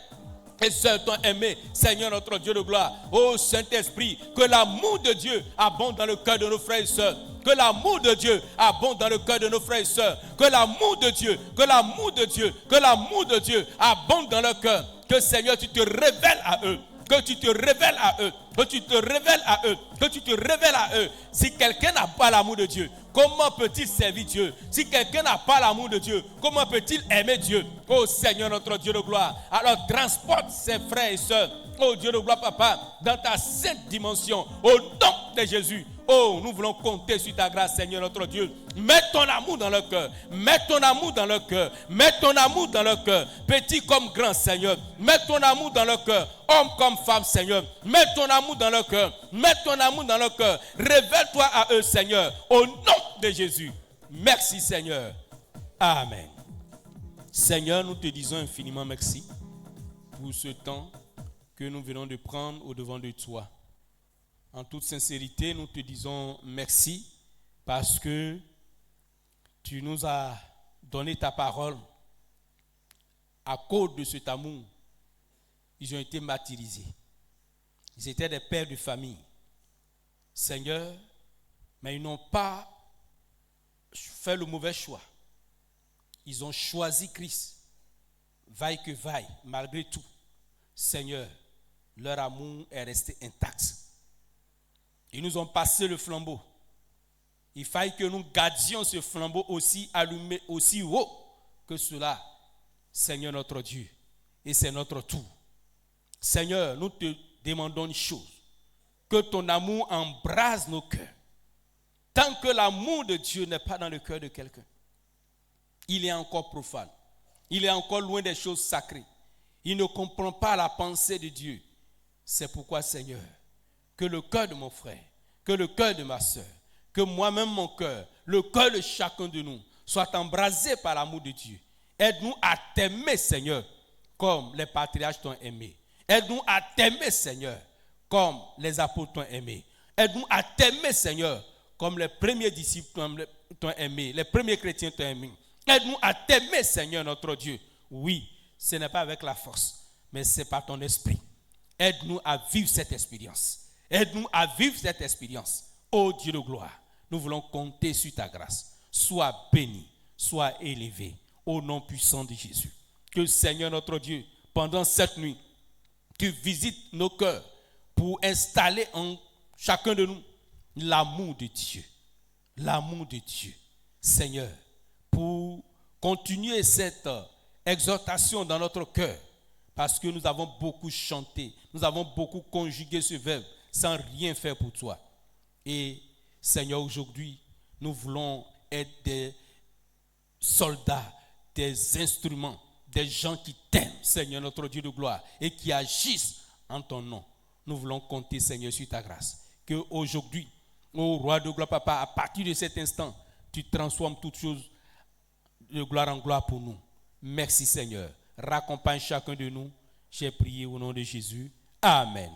et sœurs t'ont aimé, Seigneur notre Dieu de gloire. Oh Saint-Esprit, que l'amour de Dieu abonde dans le cœur de nos frères et sœurs. Que l'amour de Dieu abonde dans le cœur de nos frères et sœurs. Que l'amour de Dieu, que l'amour de Dieu, que l'amour de Dieu abonde dans leur cœur. Que Seigneur, tu te révèles à eux. Que tu te révèles à eux. Que tu te révèles à eux. Que tu te révèles à eux. Si quelqu'un n'a pas l'amour de Dieu, comment peut-il servir Dieu? Si quelqu'un n'a pas l'amour de Dieu, comment peut-il aimer Dieu? Oh Seigneur notre Dieu de gloire. Alors transporte ses frères et sœurs, oh Dieu de gloire Papa, dans ta sainte dimension. Au nom de Jésus. Oh, nous voulons compter sur ta grâce, Seigneur notre Dieu. Mets ton amour dans leur cœur. Mets ton amour dans leur cœur. Mets ton amour dans leur cœur. Petit comme grand, Seigneur. Mets ton amour dans leur cœur. Homme comme femme, Seigneur. Mets ton amour dans leur cœur. Mets ton amour dans leur cœur. Révèle-toi à eux, Seigneur. Au nom de Jésus. Merci, Seigneur. Amen. Seigneur, nous te disons infiniment merci pour ce temps que nous venons de prendre au devant de toi. En toute sincérité, nous te disons merci parce que tu nous as donné ta parole. À cause de cet amour, ils ont été martyrisés. Ils étaient des pères de famille. Seigneur, mais ils n'ont pas fait le mauvais choix. Ils ont choisi Christ. Vaille que vaille, malgré tout. Seigneur, leur amour est resté intact. Ils nous ont passé le flambeau. Il faille que nous gardions ce flambeau aussi allumé, aussi haut que cela, Seigneur notre Dieu. Et c'est notre tour. Seigneur, nous te demandons une chose. Que ton amour embrase nos cœurs. Tant que l'amour de Dieu n'est pas dans le cœur de quelqu'un, il est encore profane. Il est encore loin des choses sacrées. Il ne comprend pas la pensée de Dieu. C'est pourquoi, Seigneur, que le cœur de mon frère, que le cœur de ma soeur, que moi-même mon cœur, le cœur de chacun de nous, soit embrasé par l'amour de Dieu. Aide-nous à t'aimer, Seigneur, comme les patriarches t'ont aimé. Aide-nous à t'aimer, Seigneur, comme les apôtres t'ont aimé. Aide-nous à t'aimer, Seigneur, comme les premiers disciples t'ont aimé, les premiers chrétiens t'ont aimé. Aide-nous à t'aimer, Seigneur, notre Dieu. Oui, ce n'est pas avec la force, mais c'est par ton esprit. Aide-nous à vivre cette expérience. Aide-nous à vivre cette expérience. Ô Dieu de gloire, nous voulons compter sur ta grâce. Sois béni, sois élevé, au nom puissant de Jésus. Que Seigneur notre Dieu, pendant cette nuit, tu visites nos cœurs pour installer en chacun de nous l'amour de Dieu. L'amour de Dieu. Seigneur, pour continuer cette exhortation dans notre cœur, parce que nous avons beaucoup chanté, nous avons beaucoup conjugué ce verbe sans rien faire pour toi. Et Seigneur, aujourd'hui, nous voulons être des soldats, des instruments, des gens qui t'aiment, Seigneur, notre Dieu de gloire, et qui agissent en ton nom. Nous voulons compter, Seigneur, sur ta grâce. Que aujourd'hui, ô roi de gloire, papa, à partir de cet instant, tu transformes toutes choses de gloire en gloire pour nous. Merci, Seigneur. Raccompagne chacun de nous. J'ai prié au nom de Jésus. Amen.